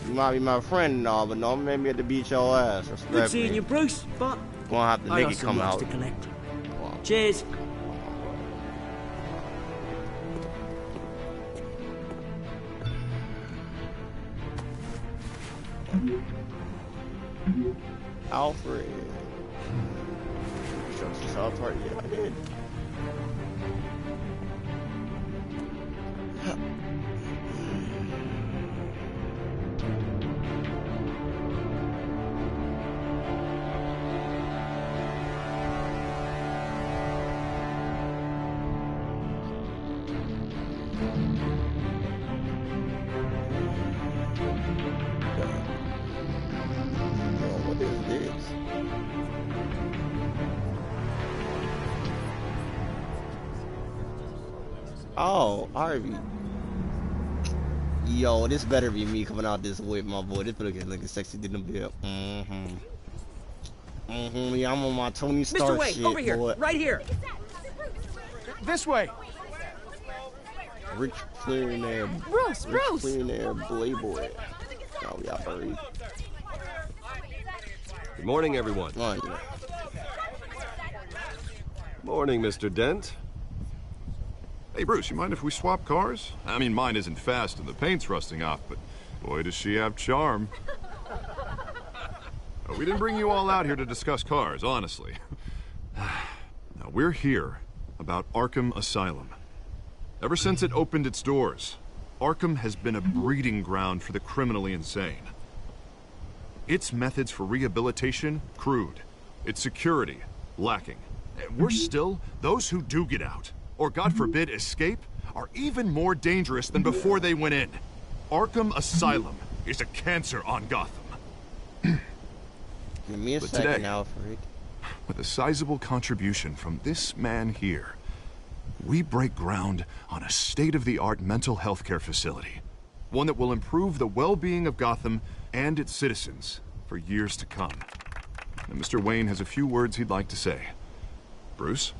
Speaker 1: You might be my friend and all, but no, maybe at the beat your ass.
Speaker 17: Good seeing you, Bruce, but
Speaker 1: gonna have the
Speaker 17: I
Speaker 1: nigga
Speaker 17: got some
Speaker 1: come
Speaker 17: rocks
Speaker 1: out.
Speaker 17: to collect. Cheers.
Speaker 1: Alfred. Construction South Park, yeah, I did. Oh, Harvey. Yo, this better be me coming out this way, my boy. This better get looking sexy in the bed. Yeah, I'm on my Tony Stark
Speaker 17: Mr. Wayne,
Speaker 1: shit,
Speaker 17: over here,
Speaker 1: boy.
Speaker 17: right here.
Speaker 2: This way.
Speaker 1: Rich millionaire.
Speaker 13: Bruce.
Speaker 1: Millionaire playboy. Oh, we out for
Speaker 6: Good morning, everyone. Morning, Mr. Dent.
Speaker 10: Hey, Bruce, you mind if we swap cars? I mean, mine isn't fast and the paint's rusting off, but boy, does she have charm. We didn't bring you all out here to discuss cars, honestly. Now, we're here about Arkham Asylum. Ever since it opened its doors, Arkham has been a breeding ground for the criminally insane. Its methods for rehabilitation, crude. Its security, lacking. And worse still, those who do get out, or God forbid escape, are even more dangerous than before they went in. Arkham Asylum is a cancer on Gotham.
Speaker 1: Give me a second, Alfred.
Speaker 10: With a sizable contribution from this man here, we break ground on a state-of-the-art mental health care facility. One that will improve the well-being of Gotham and its citizens for years to come. And Mr. Wayne has a few words he'd like to say. Bruce?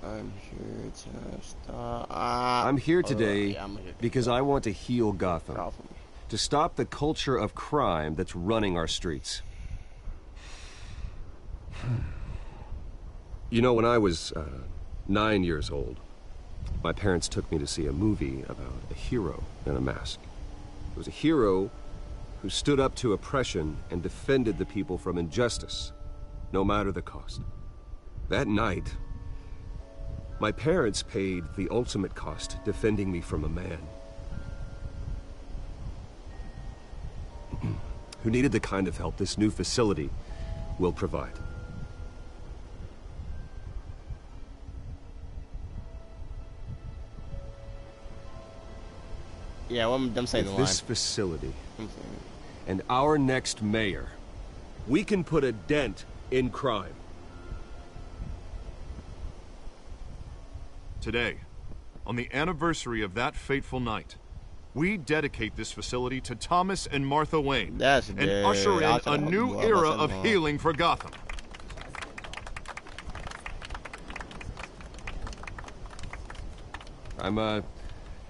Speaker 1: I'm here to stop.
Speaker 6: I'm here today because I want to heal Gotham. To stop the culture of crime that's running our streets. You know, when I was 9 years old, my parents took me to see a movie about a hero in a mask. It was a hero who stood up to oppression and defended the people from injustice, no matter the cost. That night, my parents paid the ultimate cost defending me from a man who needed the kind of help this new facility will provide.
Speaker 1: Yeah, well, I'm saying the line.
Speaker 6: This facility and our next mayor, we can put a dent in crime.
Speaker 10: Today, on the anniversary of that fateful night, we dedicate this facility to Thomas and Martha Wayne and usher in a new era of healing for Gotham.
Speaker 6: I'm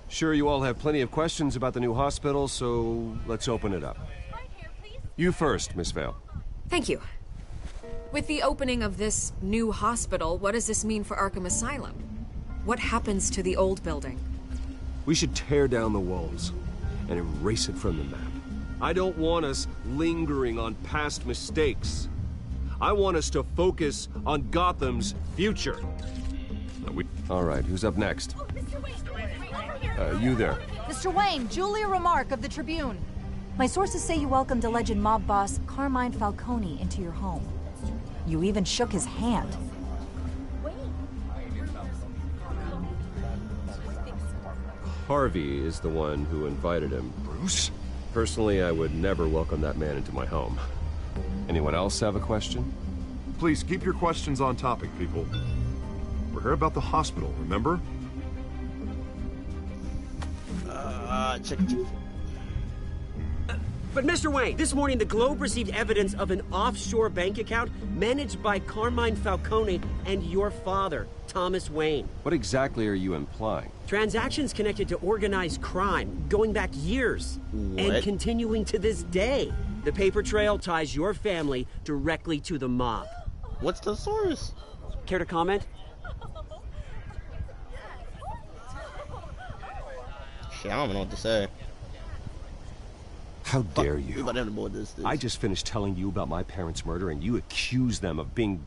Speaker 6: sure you all have plenty of questions about the new hospital, so let's open it up. You first, Miss Vale.
Speaker 13: Thank you. With the opening of this new hospital, what does this mean for Arkham Asylum? What happens to the old building?
Speaker 6: We should tear down the walls and erase it from the map. I don't want us lingering on past mistakes. I want us to focus on Gotham's future. All right, who's up next? You there.
Speaker 18: Mr. Wayne, Julia Remark of the Tribune. My sources say you welcomed alleged mob boss Carmine Falcone into your home. You even shook his hand.
Speaker 6: Harvey is the one who invited him.
Speaker 10: Bruce?
Speaker 6: Personally, I would never welcome that man into my home. Anyone else have a question?
Speaker 10: Please keep your questions on topic, people. We're here about the hospital, remember?
Speaker 1: Check.
Speaker 17: But Mr. Wayne, this morning the Globe received evidence of an offshore bank account managed by Carmine Falcone and your father, Thomas Wayne.
Speaker 6: What exactly are you implying?
Speaker 17: Transactions connected to organized crime, going back years. And continuing to this day. The paper trail ties your family directly to the mob.
Speaker 1: What's the source?
Speaker 17: Care to comment?
Speaker 1: Shit, I don't even know what to say.
Speaker 6: How dare you?
Speaker 1: This.
Speaker 6: I just finished telling you about my parents' murder and you accuse them of being,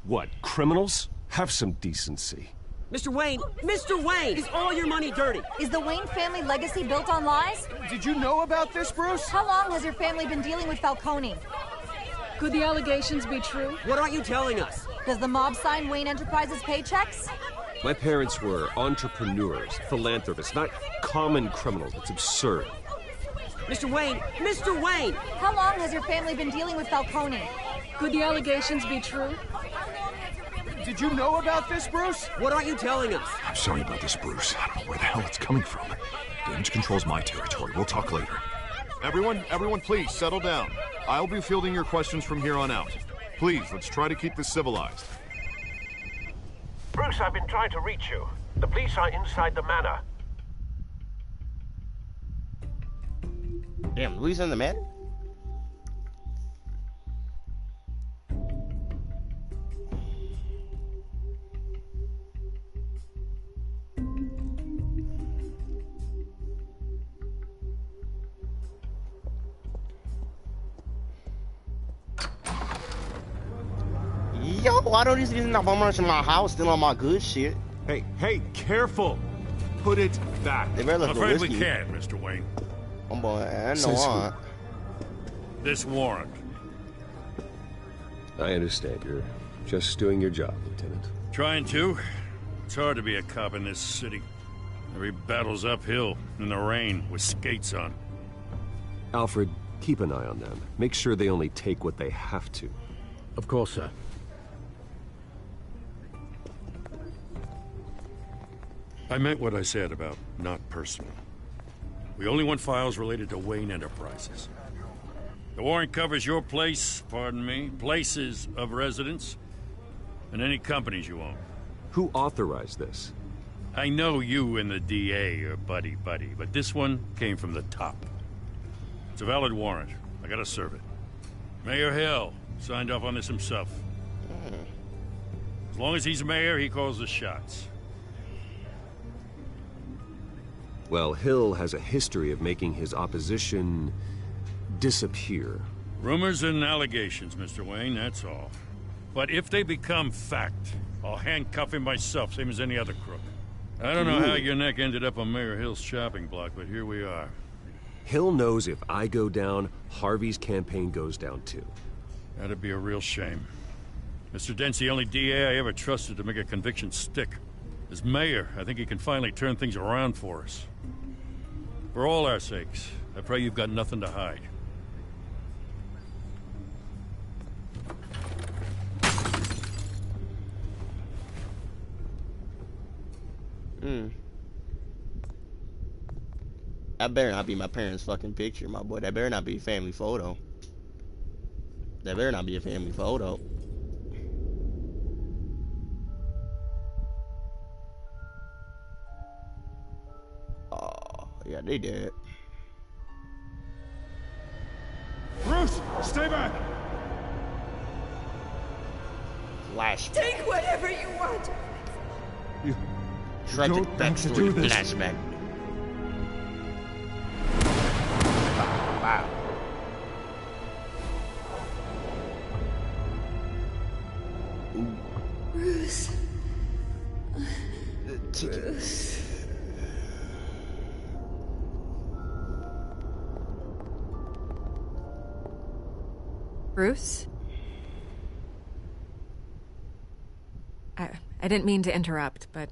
Speaker 6: what, criminals? Have some decency.
Speaker 17: Mr. Wayne! Mr. Wayne! Is all your money dirty?
Speaker 18: Is the Wayne family legacy built on lies?
Speaker 2: Did you know about this, Bruce?
Speaker 18: How long has your family been dealing with Falcone?
Speaker 19: Could the allegations be true?
Speaker 17: What aren't you telling us?
Speaker 18: Does the mob sign Wayne Enterprises paychecks?
Speaker 6: My parents were entrepreneurs, philanthropists, not common criminals. It's absurd.
Speaker 17: Mr. Wayne! Mr. Wayne!
Speaker 18: How long has your family been dealing with Falcone?
Speaker 19: Could the allegations be true?
Speaker 2: Did you know about this, Bruce?
Speaker 17: What aren't you telling us?
Speaker 10: I'm sorry about this, Bruce. I don't know where the hell it's coming from. Damage control's my territory. We'll talk later. Everyone, please settle down. I'll be fielding your questions from here on out. Please, let's try to keep this civilized.
Speaker 20: Bruce, I've been trying to reach you. The police are inside the manor.
Speaker 1: Damn, Louis in the manor? Yo, why don't these niggas not bum rushing my house, still on my good shit?
Speaker 10: Hey, careful! Put it back.
Speaker 1: They better
Speaker 4: I'm
Speaker 1: let the
Speaker 4: afraid we
Speaker 1: whiskey.
Speaker 4: can't, Mr. Wayne.
Speaker 1: I'm boy, I know
Speaker 10: Says who?
Speaker 1: on.
Speaker 4: This warrant.
Speaker 6: I understand. You're just doing your job, Lieutenant.
Speaker 4: Trying to. It's hard to be a cop in this city. Every battle's uphill, in the rain, with skates on.
Speaker 6: Alfred, keep an eye on them. Make sure they only take what they have to.
Speaker 5: Of course, sir.
Speaker 4: I meant what I said about not personal. We only want files related to Wayne Enterprises. The warrant covers your place, pardon me, places of residence, and any companies you own.
Speaker 6: Who authorized this?
Speaker 4: I know you and the DA are buddy-buddy, but this one came from the top. It's a valid warrant. I gotta serve it. Mayor Hill signed off on this himself. As long as he's mayor, he calls the shots.
Speaker 6: Well, Hill has a history of making his opposition disappear.
Speaker 4: Rumors and allegations, Mr. Wayne, that's all. But if they become fact, I'll handcuff him myself, same as any other crook. I don't know how your neck ended up on Mayor Hill's shopping block, but here we are.
Speaker 6: Hill knows if I go down, Harvey's campaign goes down too.
Speaker 4: That'd be a real shame. Mr. Dent's the only DA I ever trusted to make a conviction stick. As mayor, I think he can finally turn things around for us. For all our sakes, I pray you've got nothing to hide.
Speaker 1: That better not be my parents' fucking picture, my boy. That better not be a family photo. That better not be a family photo. Oh, yeah, they did.
Speaker 10: Bruce, stay back!
Speaker 1: Flashback.
Speaker 12: Take whatever you want.
Speaker 1: Tragic backstory flashback. Wow.
Speaker 12: Bruce.
Speaker 1: Bruce.
Speaker 13: Bruce? I didn't mean to interrupt, but...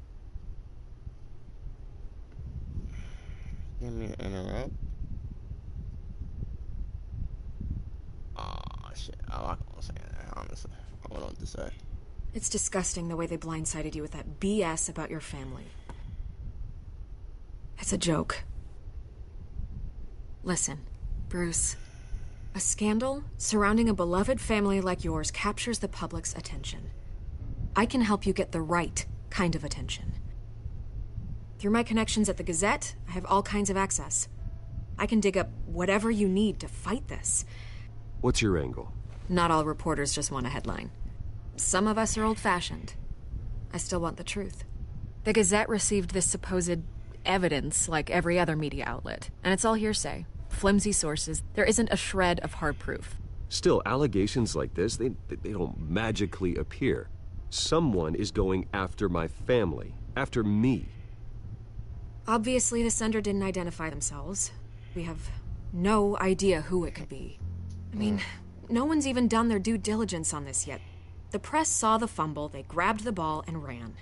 Speaker 1: Didn't mean to interrupt. Oh, shit. I'm not gonna say that, honestly. I don't know what to say.
Speaker 13: It's disgusting the way they blindsided you with that BS about your family. It's a joke. Listen, Bruce. A scandal surrounding a beloved family like yours captures the public's attention. I can help you get the right kind of attention. Through my connections at the Gazette, I have all kinds of access. I can dig up whatever you need to fight this.
Speaker 6: What's your angle?
Speaker 13: Not all reporters just want a headline. Some of us are old-fashioned. I still want the truth. The Gazette received this supposed evidence like every other media outlet, and it's all hearsay. Flimsy sources. There isn't a shred of hard proof.
Speaker 6: Still, allegations like this, they don't magically appear. Someone is going after my family, after me.
Speaker 13: Obviously, the sender didn't identify themselves. We have no idea who it could be. I mean, no one's even done their due diligence on this yet. The press saw the fumble, they grabbed the ball and ran.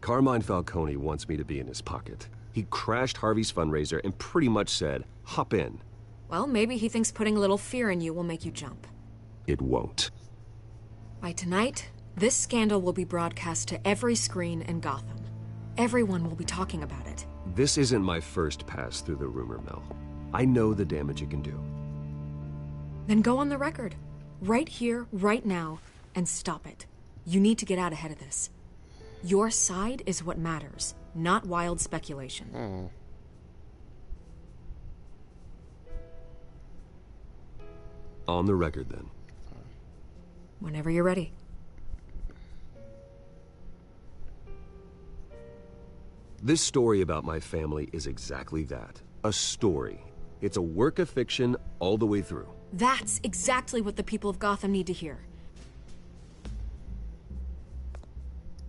Speaker 6: Carmine Falcone wants me to be in his pocket. He crashed Harvey's fundraiser and pretty much said, hop in.
Speaker 13: Well, maybe he thinks putting a little fear in you will make you jump.
Speaker 6: It won't.
Speaker 13: By tonight, This scandal will be broadcast to every screen in Gotham. Everyone will be talking about it.
Speaker 6: This isn't my first pass through the rumor mill. I know the damage it can do.
Speaker 13: Then go on the record. Right here, right now, and stop it. You need to get out ahead of this. Your side is what matters, not wild speculation.
Speaker 6: On the record, then.
Speaker 13: Whenever you're ready.
Speaker 6: This story about my family is exactly that. A story. It's a work of fiction all the way through.
Speaker 13: That's exactly what the people of Gotham need to hear.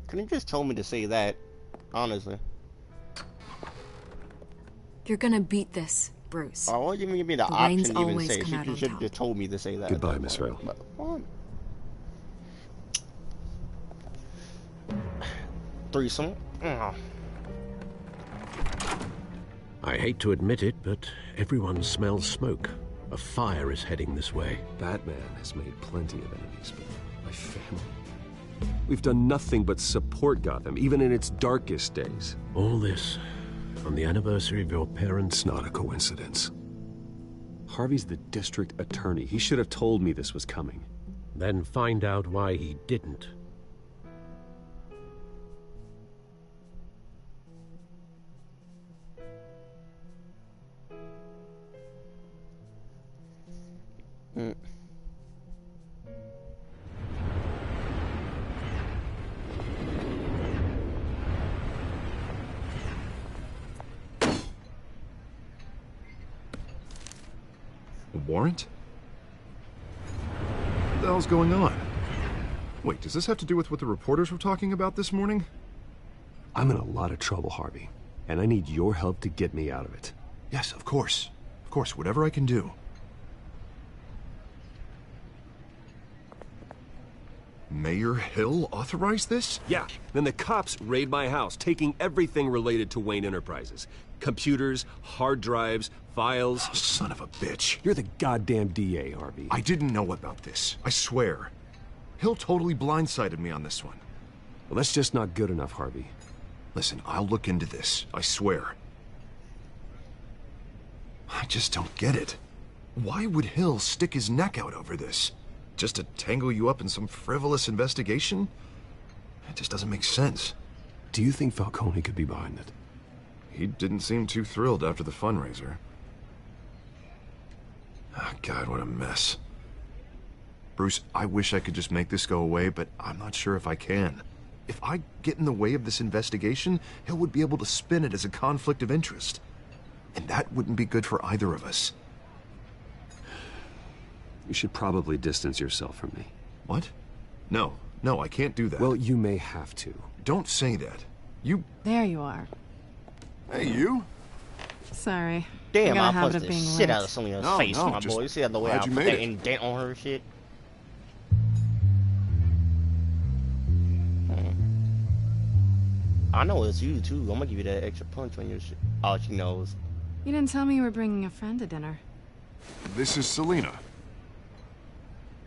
Speaker 1: Can you just tell me to say that? Honestly.
Speaker 13: You're gonna beat this, Bruce.
Speaker 1: Oh, well, you give me the
Speaker 13: Wayne's
Speaker 1: option to even
Speaker 13: always
Speaker 1: say it.
Speaker 13: come out
Speaker 1: You
Speaker 13: on
Speaker 1: should
Speaker 13: top.
Speaker 1: have just told me to say that.
Speaker 6: Goodbye, Miss Vale.
Speaker 1: Threesome.
Speaker 5: I hate to admit it, but everyone smells smoke. A fire is heading this way.
Speaker 6: Batman has made plenty of enemies, but my family... We've done nothing but support Gotham, even in its darkest days.
Speaker 5: All this on the anniversary of your parents'
Speaker 6: It's not a coincidence. Harvey's the district attorney. He should have told me this was coming.
Speaker 5: Then find out why he didn't.
Speaker 10: A warrant? What the hell's going on? Wait, does this have to do with what the reporters were talking about this morning?
Speaker 6: I'm in a lot of trouble, Harvey, and I need your help to get me out of it.
Speaker 10: Yes, of course. Of course, whatever I can do. Mayor Hill authorized this?
Speaker 6: Yeah, then the cops raid my house, taking everything related to Wayne Enterprises. Computers, hard drives, files.
Speaker 10: Oh, son of a bitch.
Speaker 6: You're the goddamn DA, Harvey.
Speaker 10: I didn't know about this. I swear. Hill totally blindsided me on this one.
Speaker 6: Well, that's just not good enough, Harvey.
Speaker 10: Listen, I'll look into this. I swear. I just don't get it. Why would Hill stick his neck out over this? Just to tangle you up in some frivolous investigation? It just doesn't make sense.
Speaker 6: Do you think Falcone could be behind it?
Speaker 10: He didn't seem too thrilled after the fundraiser. Oh, God, what a mess. Bruce, I wish I could just make this go away, but I'm not sure if I can. If I get in the way of this investigation, Hill would be able to spin it as a conflict of interest. And that wouldn't be good for either of us.
Speaker 6: You should probably distance yourself from me.
Speaker 10: What? No, I can't do that.
Speaker 6: Well, you may have to.
Speaker 10: Don't say that. You...
Speaker 8: There you are.
Speaker 10: Hey, you?
Speaker 8: Sorry.
Speaker 1: Damn,
Speaker 8: I
Speaker 1: I
Speaker 8: got a habit
Speaker 1: punched
Speaker 8: of
Speaker 1: the
Speaker 8: being
Speaker 1: shit
Speaker 8: late.
Speaker 1: out of Selena's
Speaker 10: No,
Speaker 1: face,
Speaker 10: no,
Speaker 1: my
Speaker 10: just
Speaker 1: boy. You see the way I
Speaker 10: glad you
Speaker 1: put
Speaker 10: made
Speaker 1: that
Speaker 10: it.
Speaker 1: indent on her shit? I know it's you, too. I'm gonna give you that extra punch on your shit. Oh, she knows.
Speaker 8: You didn't tell me you were bringing a friend to dinner.
Speaker 10: This is Selena.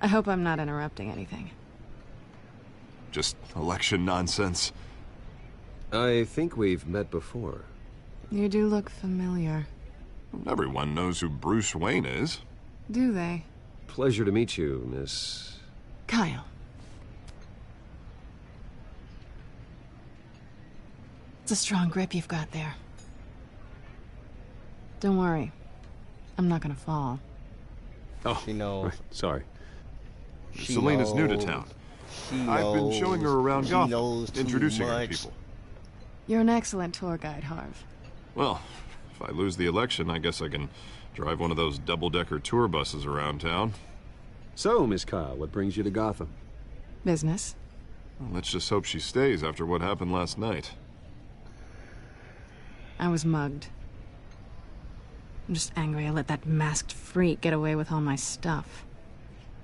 Speaker 8: I hope I'm not interrupting anything.
Speaker 10: Just election nonsense.
Speaker 6: I think we've met before.
Speaker 8: You do look familiar.
Speaker 10: Everyone knows who Bruce Wayne is.
Speaker 8: Do they?
Speaker 6: Pleasure to meet you, Miss...
Speaker 8: Kyle. It's a strong grip you've got there. Don't worry. I'm not gonna fall.
Speaker 6: Oh,
Speaker 1: she knows.
Speaker 6: Right. Sorry.
Speaker 10: Selena's new to town. I've been showing her around Gotham, introducing her to people.
Speaker 8: You're an excellent tour guide, Harv.
Speaker 10: Well, if I lose the election, I guess I can drive one of those double-decker tour buses around town.
Speaker 6: So, Miss Kyle, what brings you to Gotham?
Speaker 8: Business.
Speaker 10: Well, let's just hope she stays after what happened last night.
Speaker 8: I was mugged. I'm just angry I let that masked freak get away with all my stuff.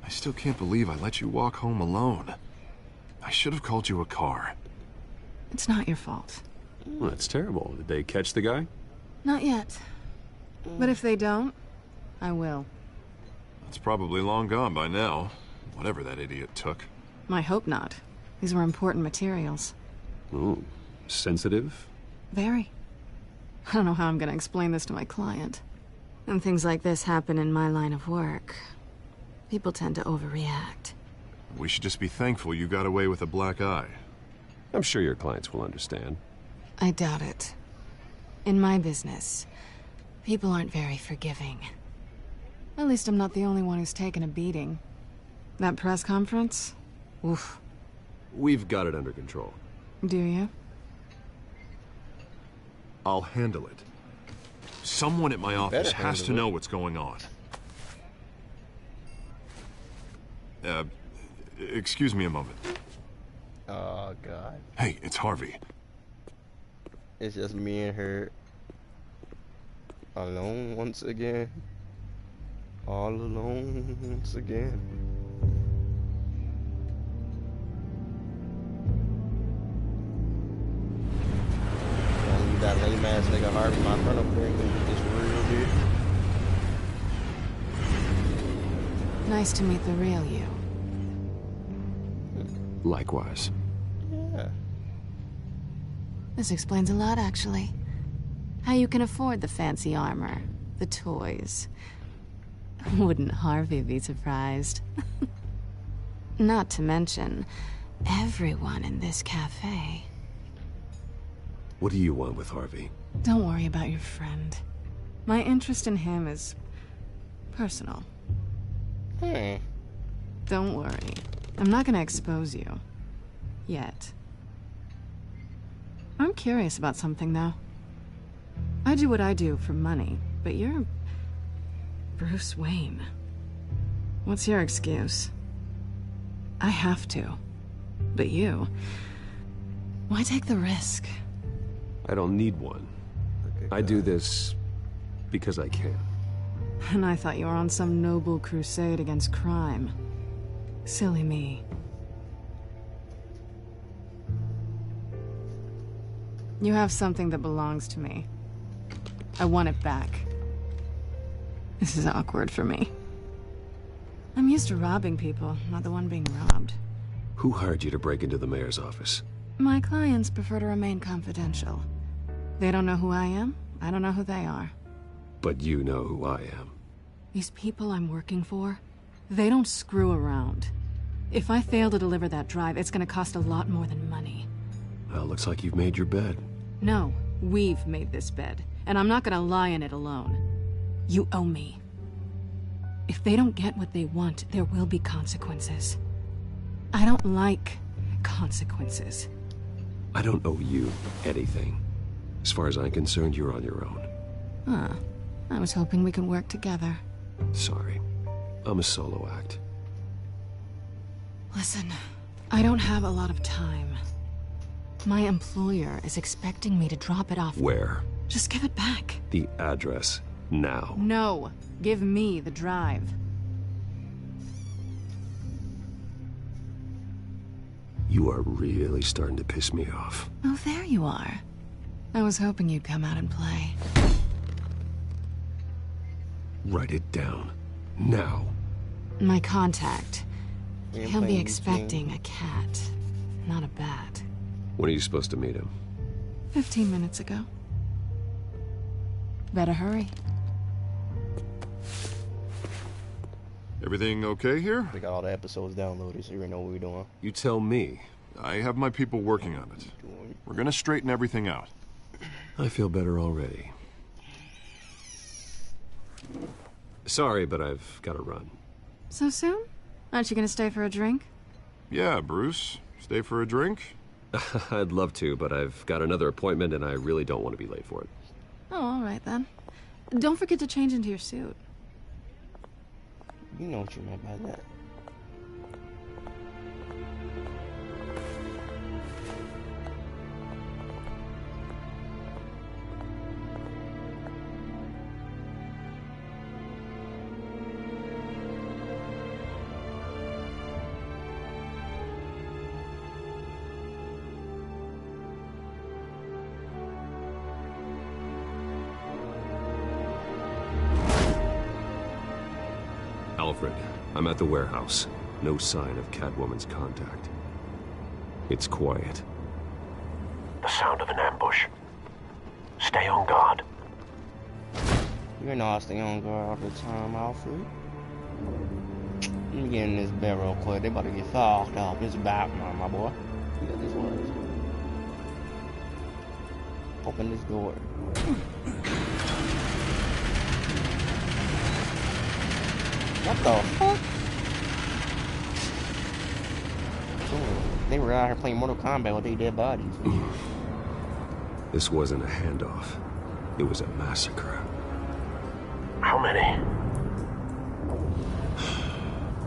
Speaker 10: I still can't believe I let you walk home alone. I should have called you a car.
Speaker 8: It's not your fault.
Speaker 6: Well, that's terrible. Did they catch the guy?
Speaker 8: Not yet. But if they don't, I will.
Speaker 10: It's probably long gone by now, whatever that idiot took.
Speaker 8: I hope not. These were important materials.
Speaker 6: Ooh, sensitive?
Speaker 8: Very. I don't know how I'm gonna explain this to my client. And things like this happen in my line of work. People tend to overreact.
Speaker 10: We should just be thankful you got away with a black eye.
Speaker 6: I'm sure your clients will understand.
Speaker 8: I doubt it. In my business, people aren't very forgiving. At least I'm not the only one who's taken a beating. That press conference? Oof.
Speaker 6: We've got it under control.
Speaker 8: Do you?
Speaker 10: I'll handle it. Someone at my office has to know what's going on. Excuse me a moment.
Speaker 1: Oh, God.
Speaker 10: Hey, it's Harvey.
Speaker 1: It's just me and her. Alone once again. All alone once again. Don't leave that lame ass nigga Harvey my front up there and get this real dude.
Speaker 8: Nice to meet the real you.
Speaker 6: Likewise.
Speaker 1: Yeah.
Speaker 8: This explains a lot, actually. How you can afford the fancy armor, the toys. Wouldn't Harvey be surprised? Not to mention, everyone in this cafe.
Speaker 6: What do you want with Harvey?
Speaker 8: Don't worry about your friend. My interest in him is personal. Don't worry. I'm not gonna expose you. Yet. I'm curious about something, though. I do what I do for money, but you're Bruce Wayne. What's your excuse? I have to. But you... why take the risk?
Speaker 6: I don't need one. I do this because I can.
Speaker 8: And I thought you were on some noble crusade against crime. Silly me. You have something that belongs to me. I want it back. This is awkward for me. I'm used to robbing people, not the one being robbed.
Speaker 6: Who hired you to break into the mayor's office?
Speaker 8: My clients prefer to remain confidential. They don't know who I am, I don't know who they are.
Speaker 6: But you know who I am.
Speaker 8: These people I'm working for, they don't screw around. If I fail to deliver that drive, it's gonna cost a lot more than money.
Speaker 6: Well, looks like you've made your bed.
Speaker 8: No, we've made this bed, and I'm not gonna lie in it alone. You owe me. If they don't get what they want, there will be consequences. I don't like consequences.
Speaker 6: I don't owe you anything. As far as I'm concerned, you're on your own.
Speaker 8: Huh. I was hoping we could work together.
Speaker 6: Sorry. I'm a solo act.
Speaker 8: Listen, I don't have a lot of time. My employer is expecting me to drop it off.
Speaker 6: Where?
Speaker 8: Just give it back.
Speaker 6: The address, now.
Speaker 8: No. Give me the drive.
Speaker 6: You are really starting to piss me off.
Speaker 8: Oh, there you are. I was hoping you'd come out and play.
Speaker 6: Write it down. Now.
Speaker 8: My contact.
Speaker 1: We're
Speaker 8: He'll be
Speaker 1: playing
Speaker 8: expecting
Speaker 1: game.
Speaker 8: a cat, not a bat.
Speaker 6: When are you supposed to meet him?
Speaker 8: 15 minutes ago. Better hurry.
Speaker 10: Everything okay here?
Speaker 1: We got all the episodes downloaded, so you know what we're doing.
Speaker 6: You tell me.
Speaker 10: I have my people working on it. We're gonna straighten everything out.
Speaker 6: I feel better already. Sorry, but I've got to run.
Speaker 8: So soon? Aren't you gonna stay for a drink?
Speaker 10: Yeah, Bruce. Stay for a drink?
Speaker 6: I'd love to, but I've got another appointment and I really don't want to be late for it.
Speaker 8: Oh, all right then. Don't forget to change into your suit.
Speaker 1: You know what you meant by that.
Speaker 6: Alfred, I'm at the warehouse. No sign of Catwoman's contact. It's quiet.
Speaker 20: The sound of an ambush. Stay on guard.
Speaker 1: You know I stay on guard all the time, Alfred. Let me get in this bed real quick. They about to get fucked up. It's Batman, my boy. Yeah, this was. Open this door. What the fuck? They were out here playing Mortal Kombat with their dead bodies.
Speaker 6: This wasn't a handoff. It was a massacre.
Speaker 20: How many?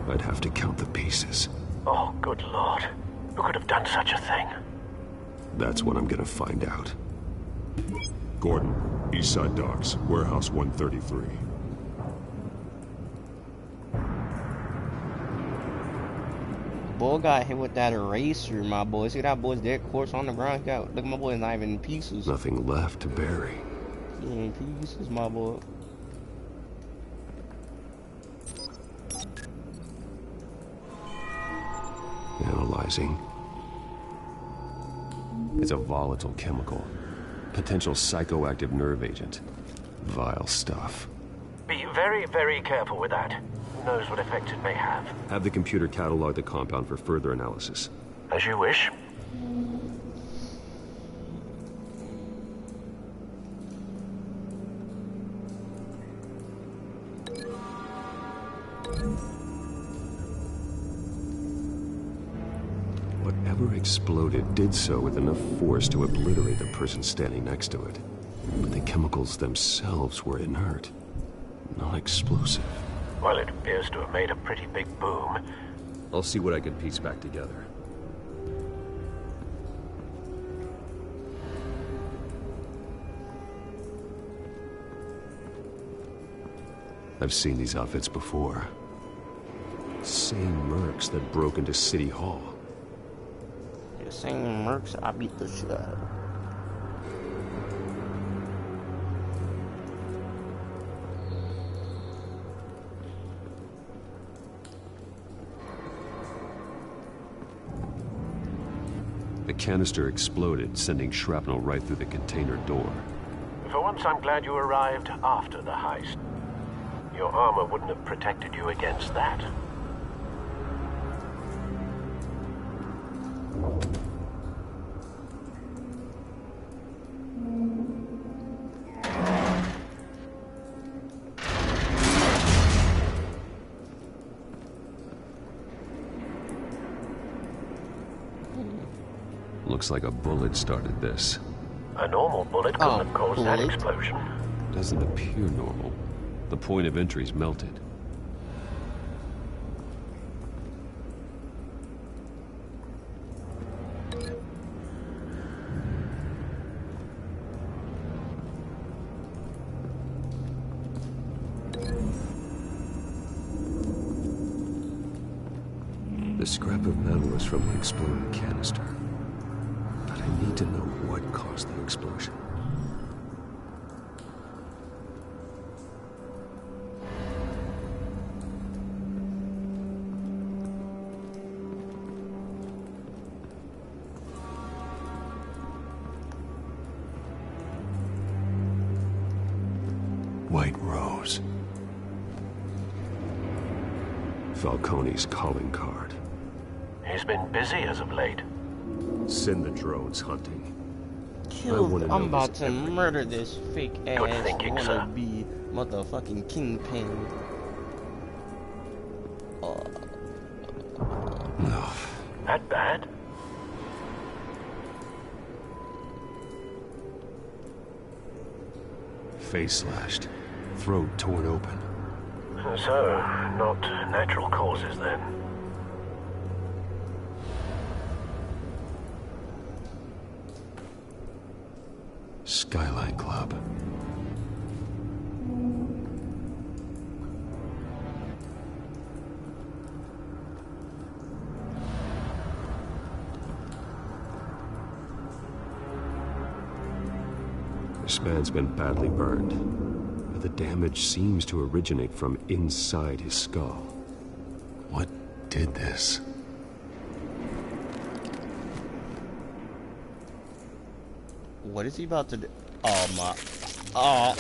Speaker 6: I'd have to count the pieces.
Speaker 20: Oh, good lord. Who could have done such a thing?
Speaker 6: That's what I'm gonna find out.
Speaker 3: Gordon, Eastside Docks, Warehouse 133.
Speaker 1: Boy got hit with that eraser, my boy. See that boy's dead corpse on the ground? Look, my boy's not even in pieces.
Speaker 6: Nothing left to bury.
Speaker 1: He in pieces, my boy.
Speaker 6: Analyzing. It's a volatile chemical. Potential psychoactive nerve agent. Vile stuff.
Speaker 20: Be very, very careful with that. Who knows what effects it may have.
Speaker 6: Have the computer catalog the compound for further analysis.
Speaker 20: As you wish.
Speaker 6: Whatever exploded did so with enough force to obliterate the person standing next to it. But the chemicals themselves were inert, not explosive.
Speaker 20: Well, it appears to have made a pretty big boom.
Speaker 6: I'll see what I can piece back together. I've seen these outfits before. Same mercs that broke into City Hall.
Speaker 1: The same mercs I beat the shit out of.
Speaker 6: The canister exploded, sending shrapnel right through the container door.
Speaker 20: For once, I'm glad you arrived after the heist. Your armor wouldn't have protected you against that.
Speaker 6: Looks like a bullet started this.
Speaker 20: A normal bullet couldn't have caused that explosion.
Speaker 6: Doesn't appear normal. The point of entry's melted. The scrap of metal is from the exploded canister. But I need to know what caused the explosion. White Rose. Falcone's calling card.
Speaker 20: He's been busy as of late.
Speaker 6: Send the drones hunting.
Speaker 1: I'm about to murder this fake ass
Speaker 20: Good thinking, sir.
Speaker 1: wannabe motherfucking kingpin.
Speaker 6: No.
Speaker 20: That bad?
Speaker 6: Face slashed. Throat torn open.
Speaker 20: So, not natural causes then.
Speaker 6: Skyline Club. This man's been badly burned, but the damage seems to originate from inside his skull. What did this?
Speaker 1: What is he about to do? Oh my. Oh.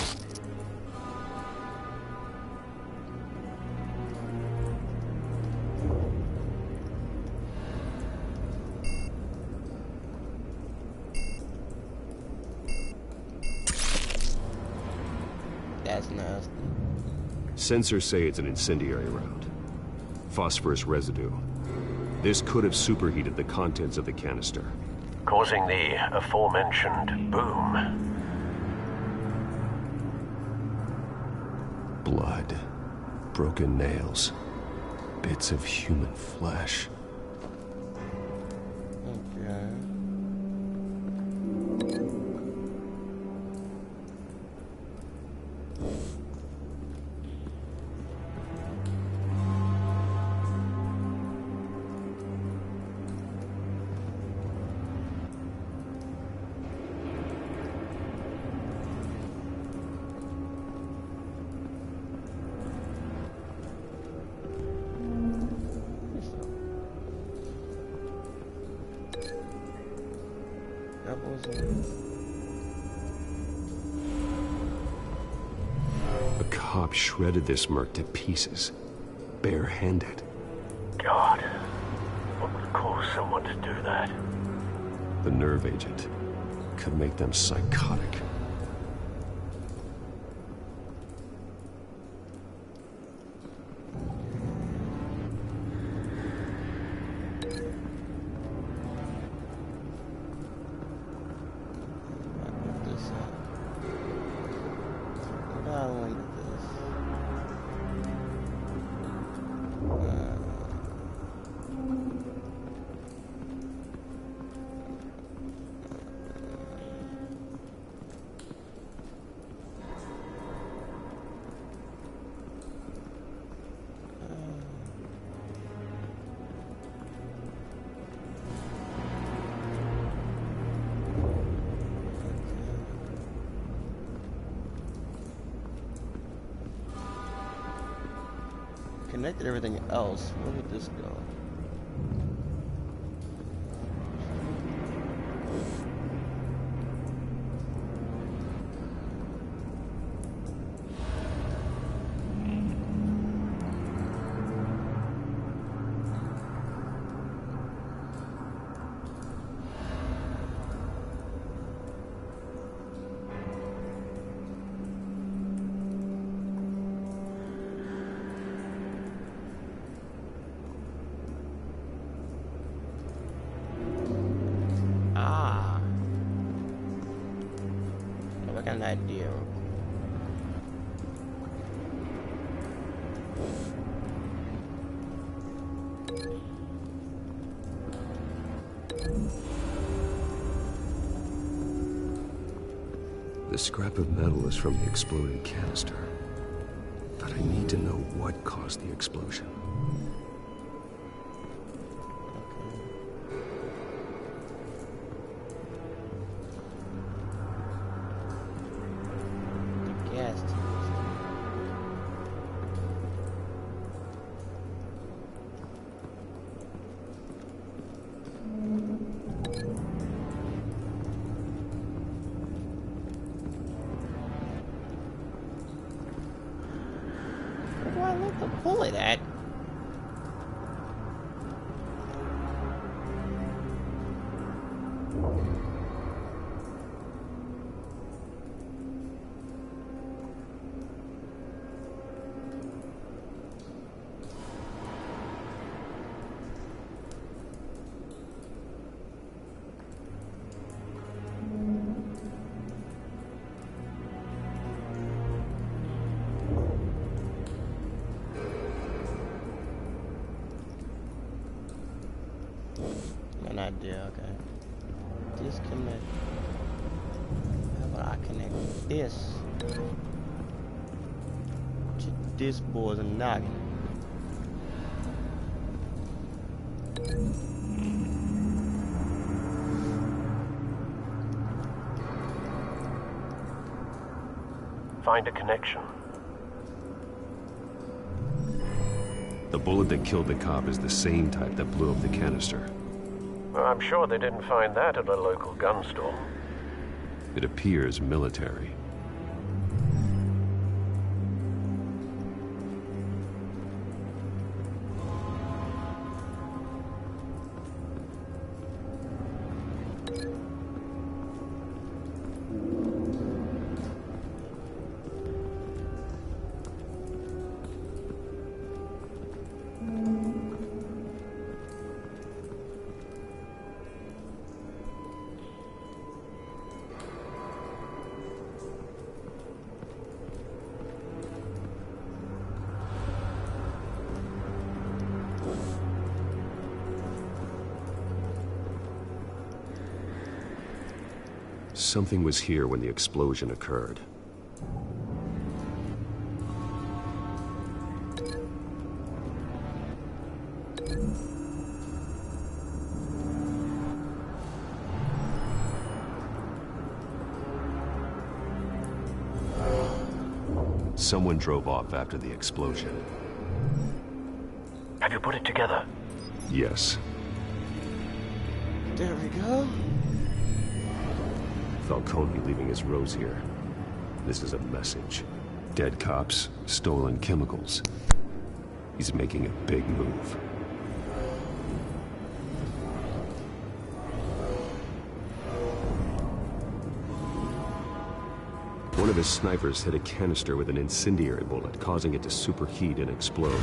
Speaker 1: That's nasty.
Speaker 6: Sensors say it's an incendiary round. Phosphorus residue. This could have superheated the contents of the canister,
Speaker 20: causing the aforementioned boom.
Speaker 6: Blood, broken nails, bits of human flesh.
Speaker 1: Okay.
Speaker 6: A cop shredded this merc to pieces, barehanded.
Speaker 20: God, what would cause someone to do that?
Speaker 6: The nerve agent could make them psychotic. Connected everything else. Where would this go? An idea. The scrap of metal is from the exploding canister, but I need to know what caused the explosion.
Speaker 1: Bullet at? An idea, okay. Disconnect. How about I connect this to this board's noggin?
Speaker 20: Find a connection.
Speaker 6: The bullet that killed the cop is the same type that blew up the canister.
Speaker 20: I'm sure they didn't find that at a local gun store.
Speaker 6: It appears military. Something was here when the explosion occurred. Someone drove off after the explosion.
Speaker 20: Have you put it together?
Speaker 6: Yes.
Speaker 1: There we go.
Speaker 6: Falcone leaving his rose here. This is a message. Dead cops, stolen chemicals. He's making a big move. One of his snipers hit a canister with an incendiary bullet, causing it to superheat and explode.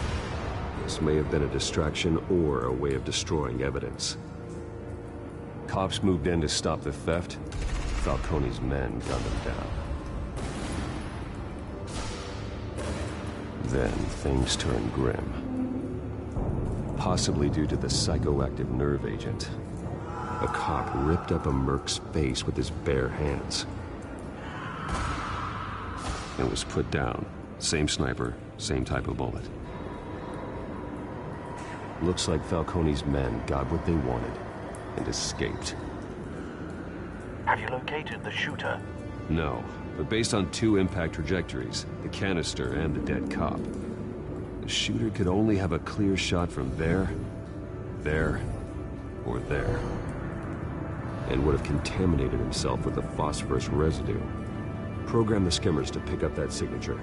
Speaker 6: This may have been a distraction or a way of destroying evidence. Cops moved in to stop the theft. Falcone's men gunned him down. Then things turned grim. Possibly due to the psychoactive nerve agent. A cop ripped up a merc's face with his bare hands. It was put down. Same sniper, same type of bullet. Looks like Falcone's men got what they wanted and escaped.
Speaker 20: Have you located the shooter?
Speaker 6: No, but based on two impact trajectories, the canister and the dead cop, the shooter could only have a clear shot from there, or there, and would have contaminated himself with the phosphorus residue. Program the skimmers to pick up that signature.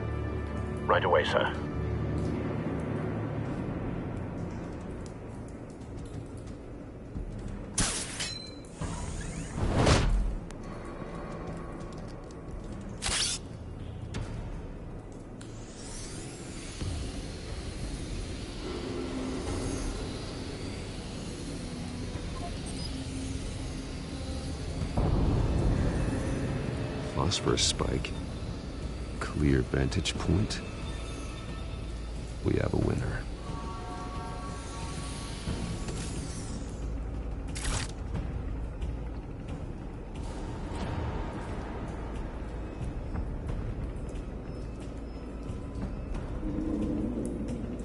Speaker 20: Right away, sir.
Speaker 6: Phosphorus spike. Clear vantage point. We have a winner.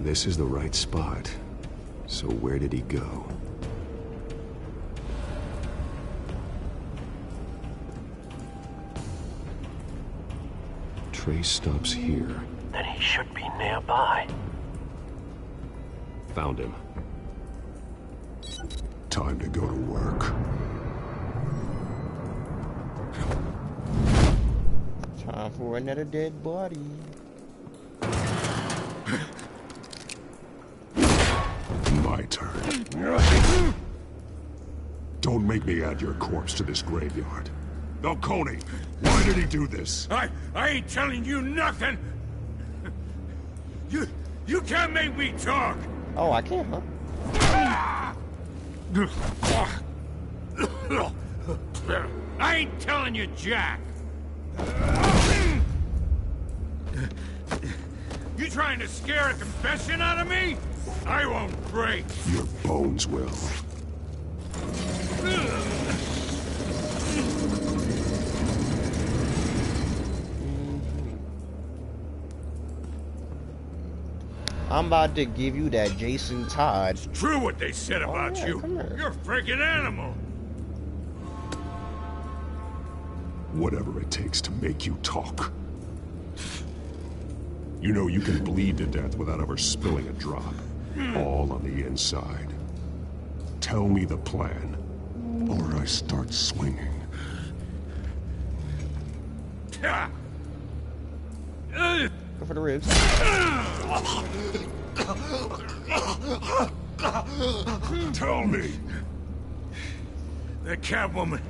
Speaker 6: This is the right spot. So where did he go? Trace stops here.
Speaker 20: Then he should be nearby.
Speaker 6: Found him.
Speaker 3: Time to go to work.
Speaker 1: Time for another dead body.
Speaker 3: My turn. Don't make me add your corpse to this graveyard. Falcone, why did he do this?
Speaker 14: I ain't telling you nothing! You can't make me talk!
Speaker 1: Oh, I can't, huh?
Speaker 14: I ain't telling you, Jack! You trying to scare a confession out of me? I won't break!
Speaker 3: Your bones will.
Speaker 1: I'm about to give you that Jason Todd.
Speaker 14: It's true what they said about you. You're a freaking animal.
Speaker 3: Whatever it takes to make you talk. You know you can bleed to death without ever spilling a drop. All on the inside. Tell me the plan, or I start swinging.
Speaker 1: Go for the ribs.
Speaker 3: Tell me.
Speaker 4: That Catwoman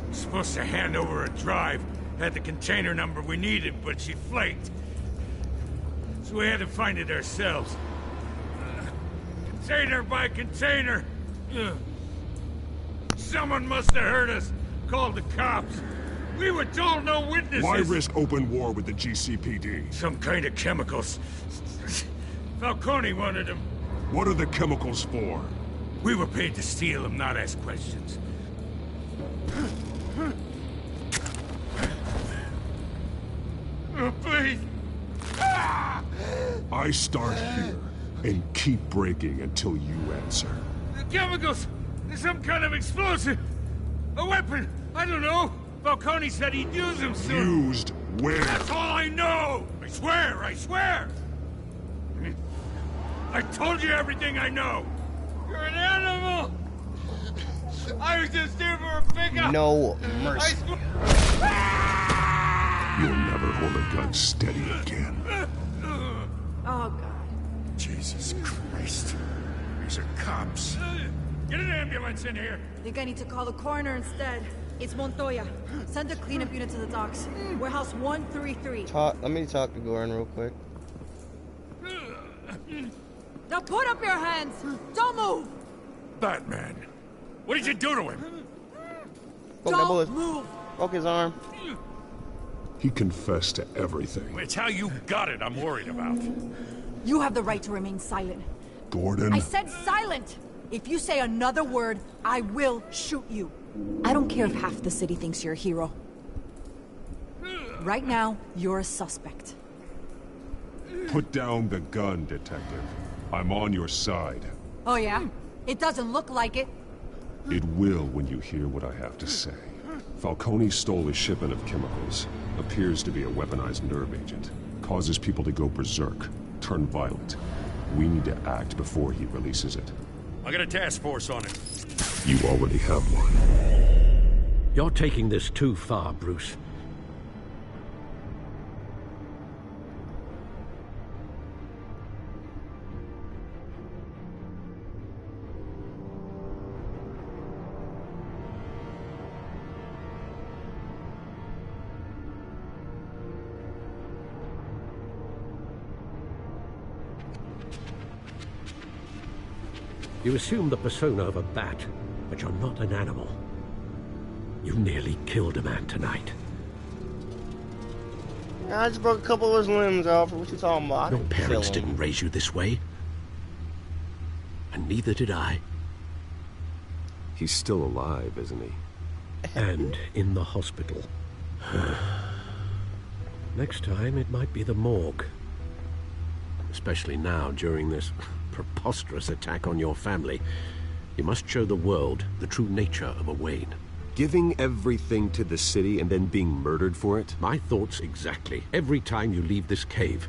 Speaker 4: was supposed to hand over a drive. Had the container number we needed, but she flaked. So we had to find it ourselves. Container by container. Someone must have heard us. Called the cops. We were told no witnesses.
Speaker 3: Why risk open war with the GCPD?
Speaker 4: Some kind of chemicals. Falcone wanted them.
Speaker 3: What are the chemicals for?
Speaker 4: We were paid to steal them, not ask questions. Oh, please.
Speaker 3: I start here and keep breaking until you answer.
Speaker 4: The chemicals! There's some kind of explosive! A weapon! I don't know! Falcone said he'd use them soon!
Speaker 3: Used where?
Speaker 4: That's all I know! I swear! I swear! I told you everything I know! You're an animal! I was just here for a pickup!
Speaker 1: No mercy.
Speaker 3: You'll never hold a gun steady again.
Speaker 18: Oh, God.
Speaker 4: Jesus Christ. These are cops. Get an ambulance in here!
Speaker 18: Think I need to call the coroner instead. It's Montoya. Send a cleanup unit to the docks. Warehouse 133.
Speaker 1: Let me talk to Gordon real quick.
Speaker 18: Now put up your hands! Don't move!
Speaker 4: Batman, what did you do to him?
Speaker 1: Poke that bullet.
Speaker 18: Move!
Speaker 1: Poke his arm.
Speaker 3: He confessed to everything.
Speaker 4: It's how you got it I'm worried about.
Speaker 18: You have the right to remain silent.
Speaker 3: Gordon?
Speaker 18: I said silent! If you say another word, I will shoot you. I don't care if half the city thinks you're a hero. Right now, you're a suspect.
Speaker 3: Put down the gun, detective. I'm on your side.
Speaker 18: Oh yeah? It doesn't look like it.
Speaker 3: It will when you hear what I have to say. Falcone stole a shipment of chemicals. Appears to be a weaponized nerve agent. Causes people to go berserk, turn violent. We need to act before he releases it.
Speaker 4: I got a task force on it.
Speaker 3: You already have one.
Speaker 5: You're taking this too far, Bruce. You assume the persona of a bat, but you're not an animal. You nearly killed a man tonight.
Speaker 1: I just broke a couple of his limbs, Alfred. What you talking about?
Speaker 5: Your parents didn't raise you this way. And neither did I.
Speaker 6: He's still alive, isn't he?
Speaker 5: And in the hospital. Next time, it might be the morgue. Especially now, during this preposterous attack on your family. You must show the world the true nature of a Wayne.
Speaker 6: Giving everything to the city and then being murdered for it?
Speaker 5: My thoughts exactly. Every time you leave this cave.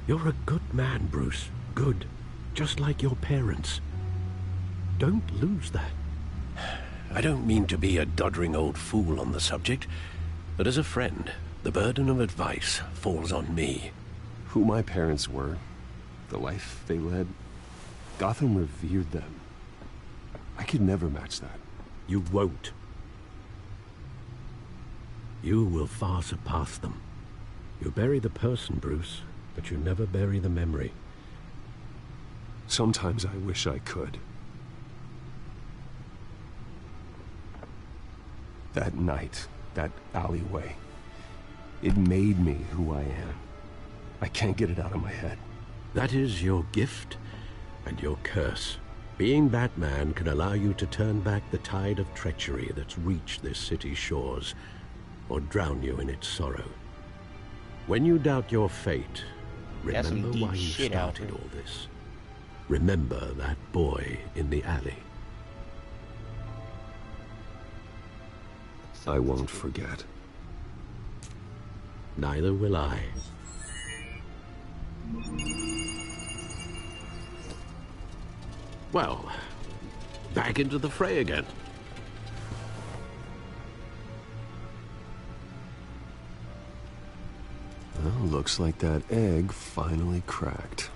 Speaker 5: You're a good man, Bruce. Good. Just like your parents. Don't lose that. I don't mean to be a doddering old fool on the subject, but as a friend, the burden of advice falls on me.
Speaker 6: Who my parents were, the life they led, Gotham revered them. I could never match that.
Speaker 5: You won't. You will far surpass them. You bury the person, Bruce, but you never bury the memory.
Speaker 6: Sometimes I wish I could. That night, that alleyway, it made me who I am. I can't get it out of my head.
Speaker 5: That is your gift and your curse. Being Batman can allow you to turn back the tide of treachery that's reached this city's shores, or drown you in its sorrow. When you doubt your fate, remember why you started all this. Remember that boy in the alley.
Speaker 6: I won't forget.
Speaker 5: Neither will I. Well, back into the fray again.
Speaker 6: Well, looks like that egg finally cracked.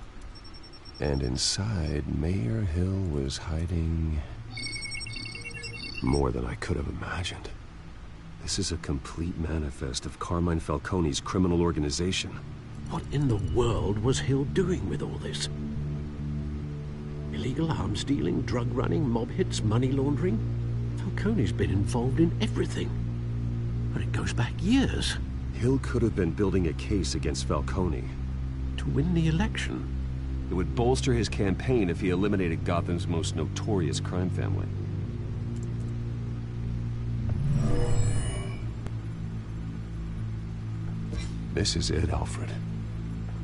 Speaker 6: And inside, Mayor Hill was hiding more than I could have imagined. This is a complete manifest of Carmine Falcone's criminal organization.
Speaker 5: What in the world was Hill doing with all this? Illegal arms dealing, drug running, mob hits, money laundering? Falcone's been involved in everything. And it goes back years.
Speaker 6: Hill could have been building a case against Falcone.
Speaker 5: To win the election?
Speaker 6: It would bolster his campaign if he eliminated Gotham's most notorious crime family. This is it, Alfred.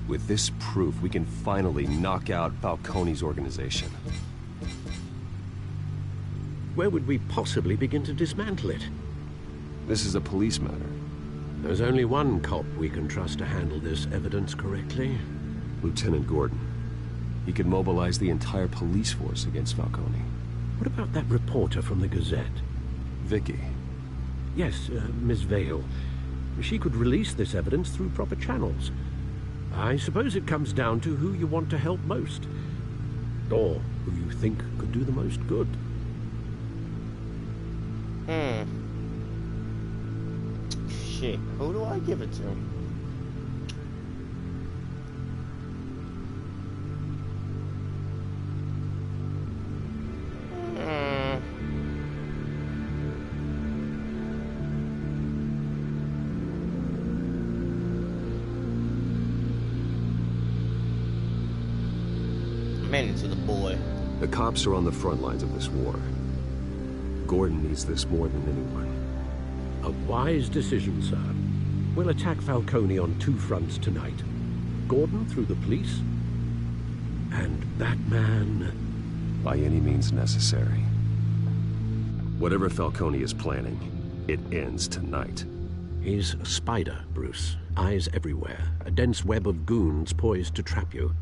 Speaker 6: With this proof, we can finally knock out Falcone's organization.
Speaker 5: Where would we possibly begin to dismantle it?
Speaker 6: This is a police matter.
Speaker 5: There's only one cop we can trust to handle this evidence correctly.
Speaker 6: Lieutenant Gordon. He could mobilize the entire police force against Falcone.
Speaker 5: What about that reporter from the Gazette?
Speaker 6: Vicky.
Speaker 5: Yes, Miss Vale. She could release this evidence through proper channels. I suppose it comes down to who you want to help most. Or who you think could do the most good.
Speaker 1: Shit, who do I give it to? To the boy.
Speaker 6: The cops are on the front lines of this war. Gordon needs this more than anyone.
Speaker 5: A wise decision, sir. We'll attack Falcone on two fronts tonight. Gordon through the police, and that man...
Speaker 6: by any means necessary. Whatever Falcone is planning, it ends tonight.
Speaker 5: He's a spider, Bruce. Eyes everywhere. A dense web of goons poised to trap you.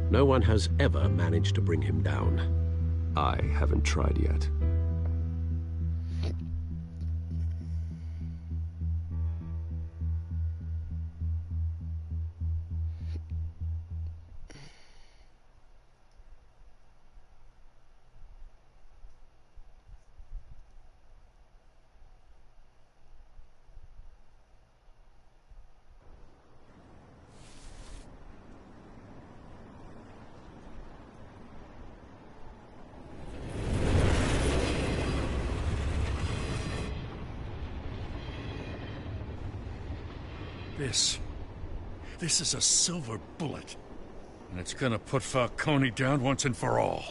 Speaker 5: No one has ever managed to bring him down.
Speaker 6: I haven't tried yet.
Speaker 4: This is a silver bullet. And it's gonna put Falcone down once and for all.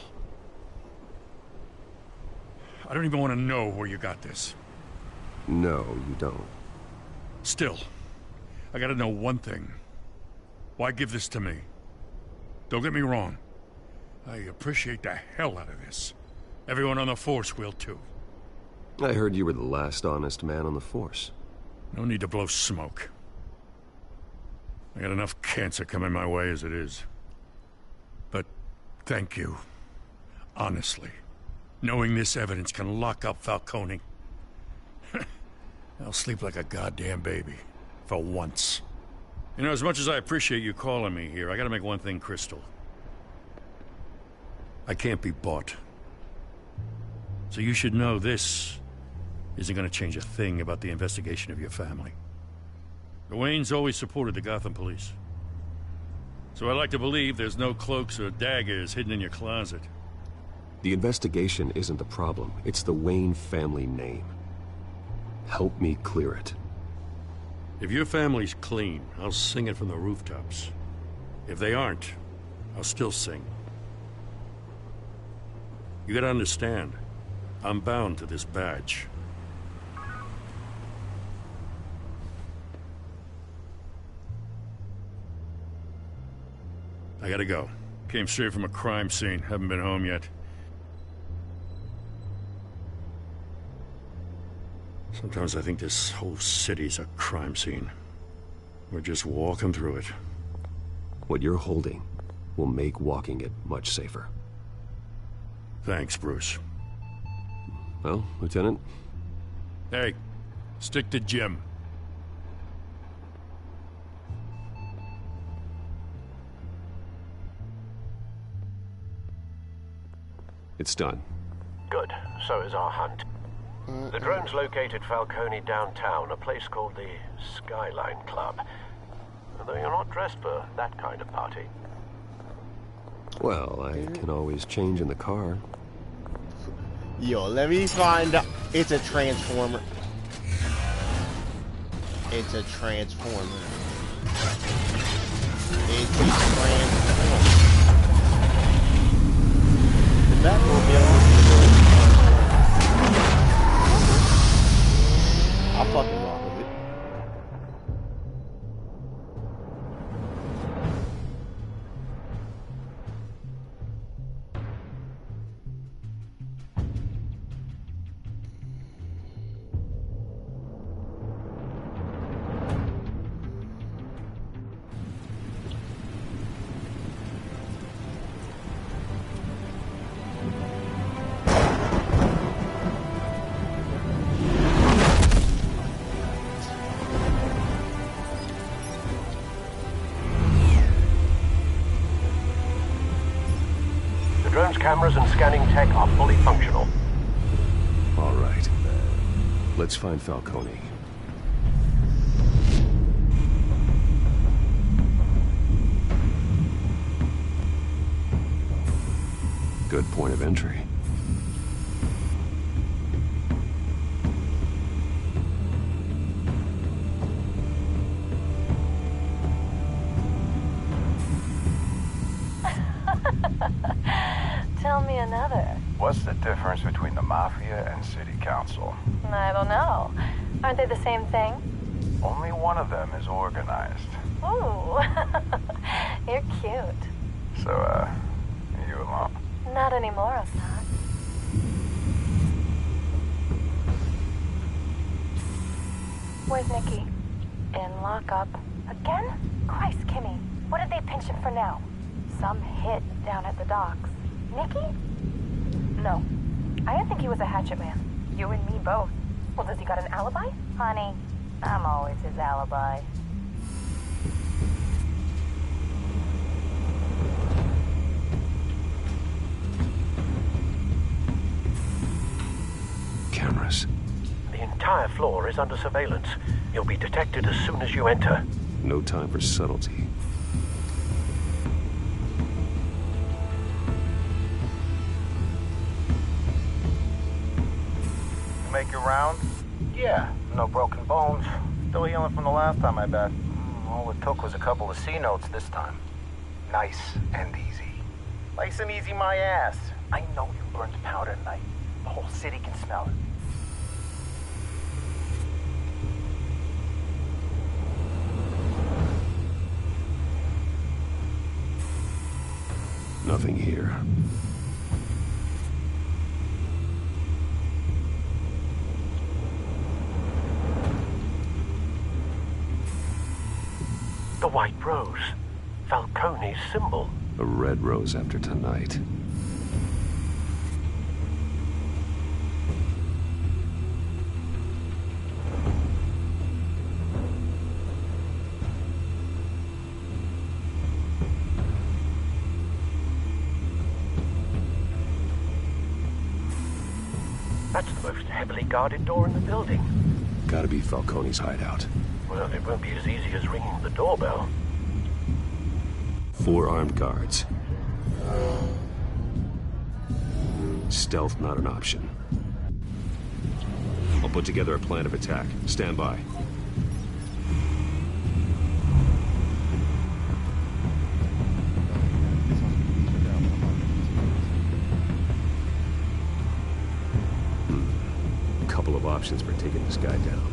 Speaker 4: I don't even want to know where you got this.
Speaker 6: No, you don't.
Speaker 4: Still, I gotta know one thing. Why give this to me? Don't get me wrong. I appreciate the hell out of this. Everyone on the Force will too.
Speaker 6: I heard you were the last honest man on the Force.
Speaker 4: No need to blow smoke. I got enough cancer coming my way as it is. But thank you. Honestly. Knowing this evidence can lock up Falcone. I'll sleep like a goddamn baby. For once. You know, as much as I appreciate you calling me here, I gotta make one thing crystal. I can't be bought. So you should know this isn't gonna change a thing about the investigation of your family. The Waynes always supported the Gotham police. So I like to believe there's no cloaks or daggers hidden in your closet.
Speaker 6: The investigation isn't the problem. It's the Wayne family name. Help me clear it.
Speaker 4: If your family's clean, I'll sing it from the rooftops. If they aren't, I'll still sing. You gotta understand, I'm bound to this badge. I gotta go. Came straight from a crime scene. Haven't been home yet. Sometimes I think this whole city's a crime scene. We're just walking through it.
Speaker 6: What you're holding will make walking it much safer.
Speaker 21: Thanks, Bruce.
Speaker 6: Well, Lieutenant?
Speaker 21: Hey, stick to Jim.
Speaker 6: It's done.
Speaker 20: Good. So is our hunt. The drones located Falcone downtown, a place called the Skyline Club. Though you're not dressed for that kind of party.
Speaker 6: Well, I can always change in the car.
Speaker 1: Yo, let me find out. It's a transformer. It's a transformer. It's a transformer. The Batmobile. I'll fucking rock with it.
Speaker 20: Cameras and scanning tech are fully functional.
Speaker 6: All right. Let's find Falcone. Good point of entry.
Speaker 22: Tell me another.
Speaker 23: What's the difference between the Mafia and City Council?
Speaker 22: I don't know. Aren't they the same thing?
Speaker 23: Only one of them is organized.
Speaker 22: Ooh. You're cute.
Speaker 23: So, are you alone?
Speaker 22: Not anymore, I'm not. Where's Nikki? In lockup. Again? Christ, Kimmy. What did they pinch him for now? Some hit down at the docks. Nikki? No. I didn't think he was a hatchet man. You and me both. Well, does he got an alibi? Honey, I'm always his alibi.
Speaker 6: Cameras.
Speaker 20: The entire floor is under surveillance. You'll be detected as soon as you enter.
Speaker 6: No time for subtlety.
Speaker 23: Make your rounds? Yeah, no broken bones. Still healing from the last time, I bet. All it took was a couple of C notes this time. Nice and easy. Nice and easy my ass. I know you burned powder tonight. The whole city can smell it.
Speaker 6: Nothing here.
Speaker 20: The white rose. Falcone's symbol.
Speaker 6: A red rose after tonight.
Speaker 20: That's the most heavily guarded door in the building.
Speaker 6: Gotta be Falcone's hideout.
Speaker 20: Well, it won't be as easy as ringing the doorbell.
Speaker 6: 4 armed guards. Stealth not an option. I'll put together a plan of attack. Stand by. Couple of options for taking this guy down.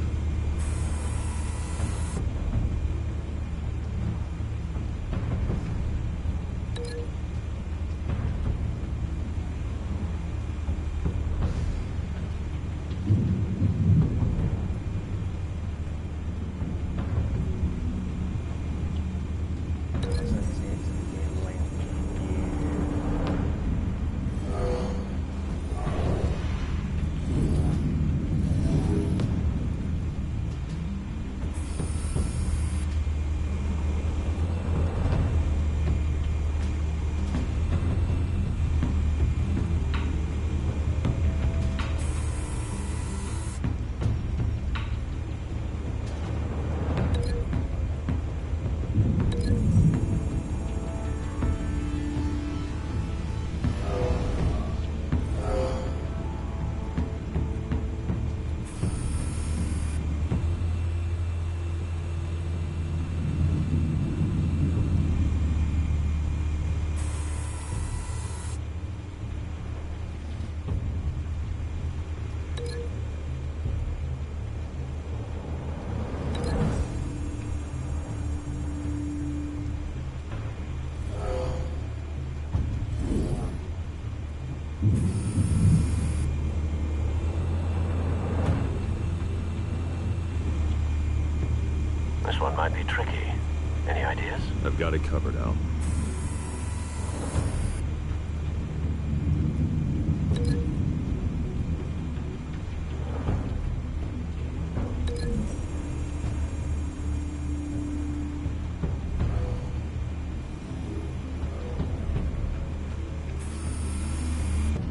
Speaker 3: I've got it covered, Al.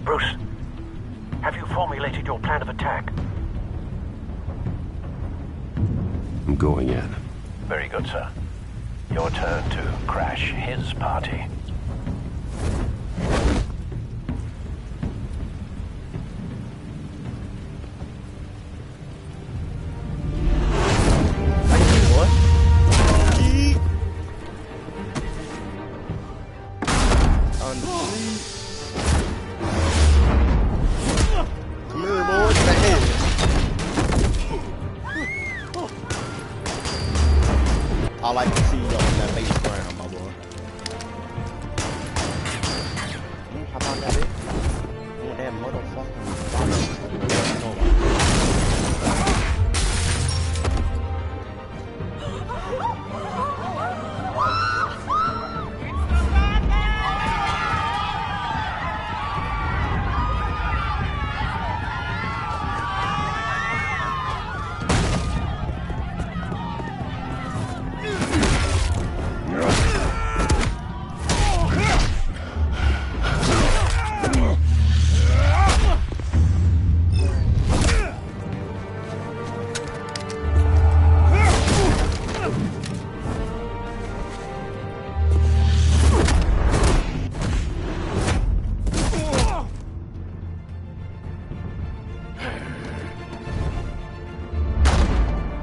Speaker 20: Bruce, have you formulated your plan of attack?
Speaker 3: I'm going in.
Speaker 20: Very good, sir. Your turn to crash his party.
Speaker 1: I like to see you on that base ground, my boy. How about that, bitch? Oh, that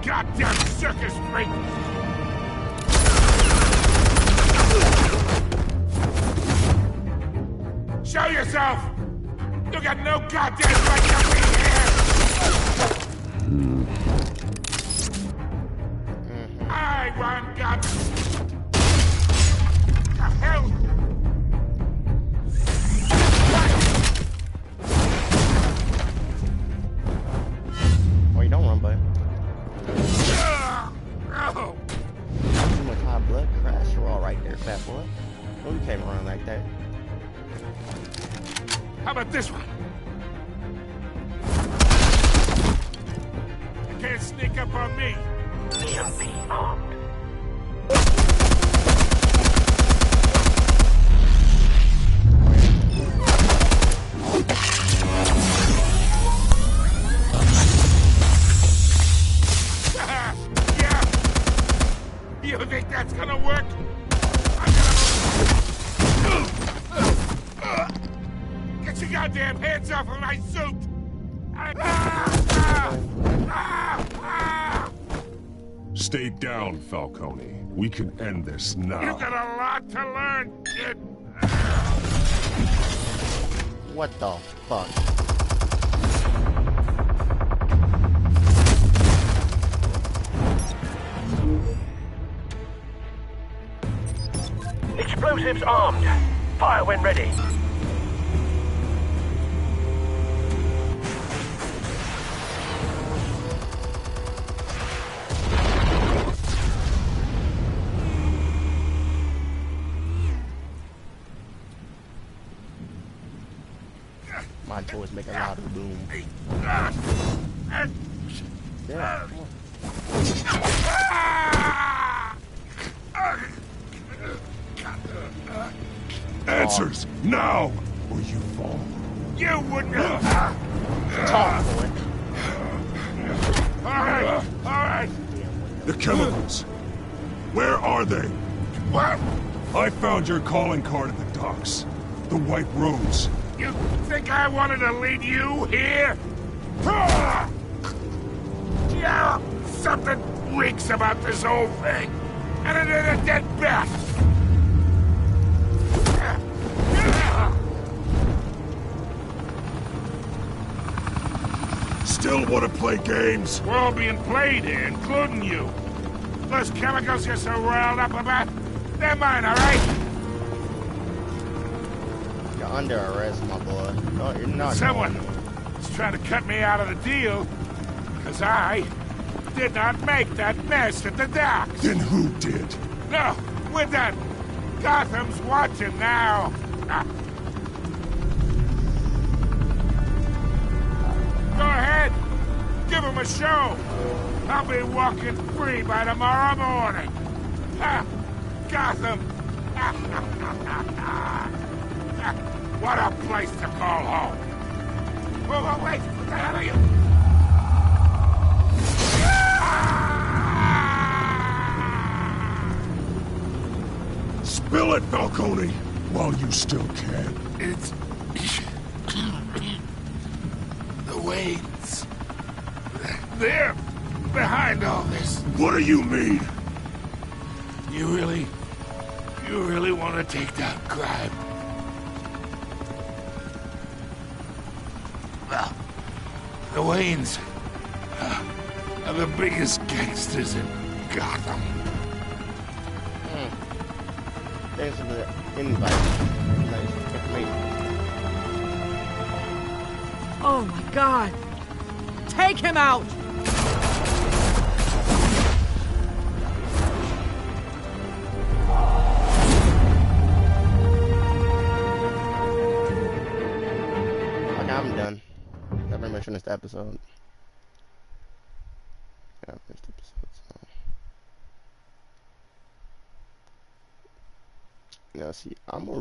Speaker 14: Goddamn circus freak! Show yourself! You got no goddamn right to be here! I want God. The hell?
Speaker 1: Oh, you don't run, buddy.
Speaker 14: Oh.
Speaker 1: Too much high blood crash. You're all right there, fat boy. Oh, you came around like that.
Speaker 14: How about this one? You can't sneak up on me.
Speaker 20: EMP armed.
Speaker 14: Yeah. You think that's gonna work? Get your goddamn hands off of my suit!
Speaker 3: Stay down, Falcone. We can end this now.
Speaker 14: You got a lot to learn, kid.
Speaker 1: What the fuck?
Speaker 20: Explosives armed. Fire when ready.
Speaker 1: My toys make a lot of boom. Yeah.
Speaker 3: Answers, now, or you fall.
Speaker 14: You wouldn't
Speaker 1: Talk, boy.
Speaker 14: Alright.
Speaker 3: The chemicals. Where are they?
Speaker 14: What?
Speaker 3: I found your calling card at the docks. The White Rose.
Speaker 14: You think I wanted to lead you here? Yeah, something reeks about this whole thing. And it ain't a dead bat.
Speaker 3: Still want to play games?
Speaker 14: We're all being played here, including you. Those chemicals you're so riled up about, they're mine, all right?
Speaker 1: You're under arrest, my boy. No, you're not.
Speaker 14: Someone is trying to cut me out of the deal, because I did not make that mess at the docks.
Speaker 3: Then who did?
Speaker 14: No, with that! Gotham's watching now! Go ahead! Give him a show! I'll be walking free by tomorrow morning! Ha! Gotham! What a place to call home! Oh, wait! What the hell are you?
Speaker 3: Spill it, Falcone, while you still can.
Speaker 14: It's... the Waynes. They're behind all this.
Speaker 3: What do you mean?
Speaker 14: You really want to take down crime? Well, the Waynes are the biggest gangsters in Gotham.
Speaker 1: Thanks for the invite. Nice information.
Speaker 19: Oh my god! Take him out!
Speaker 1: Okay, I'm done. I very much finished the episode. Yeah, I finished the episode, so. Yeah, see, I'm a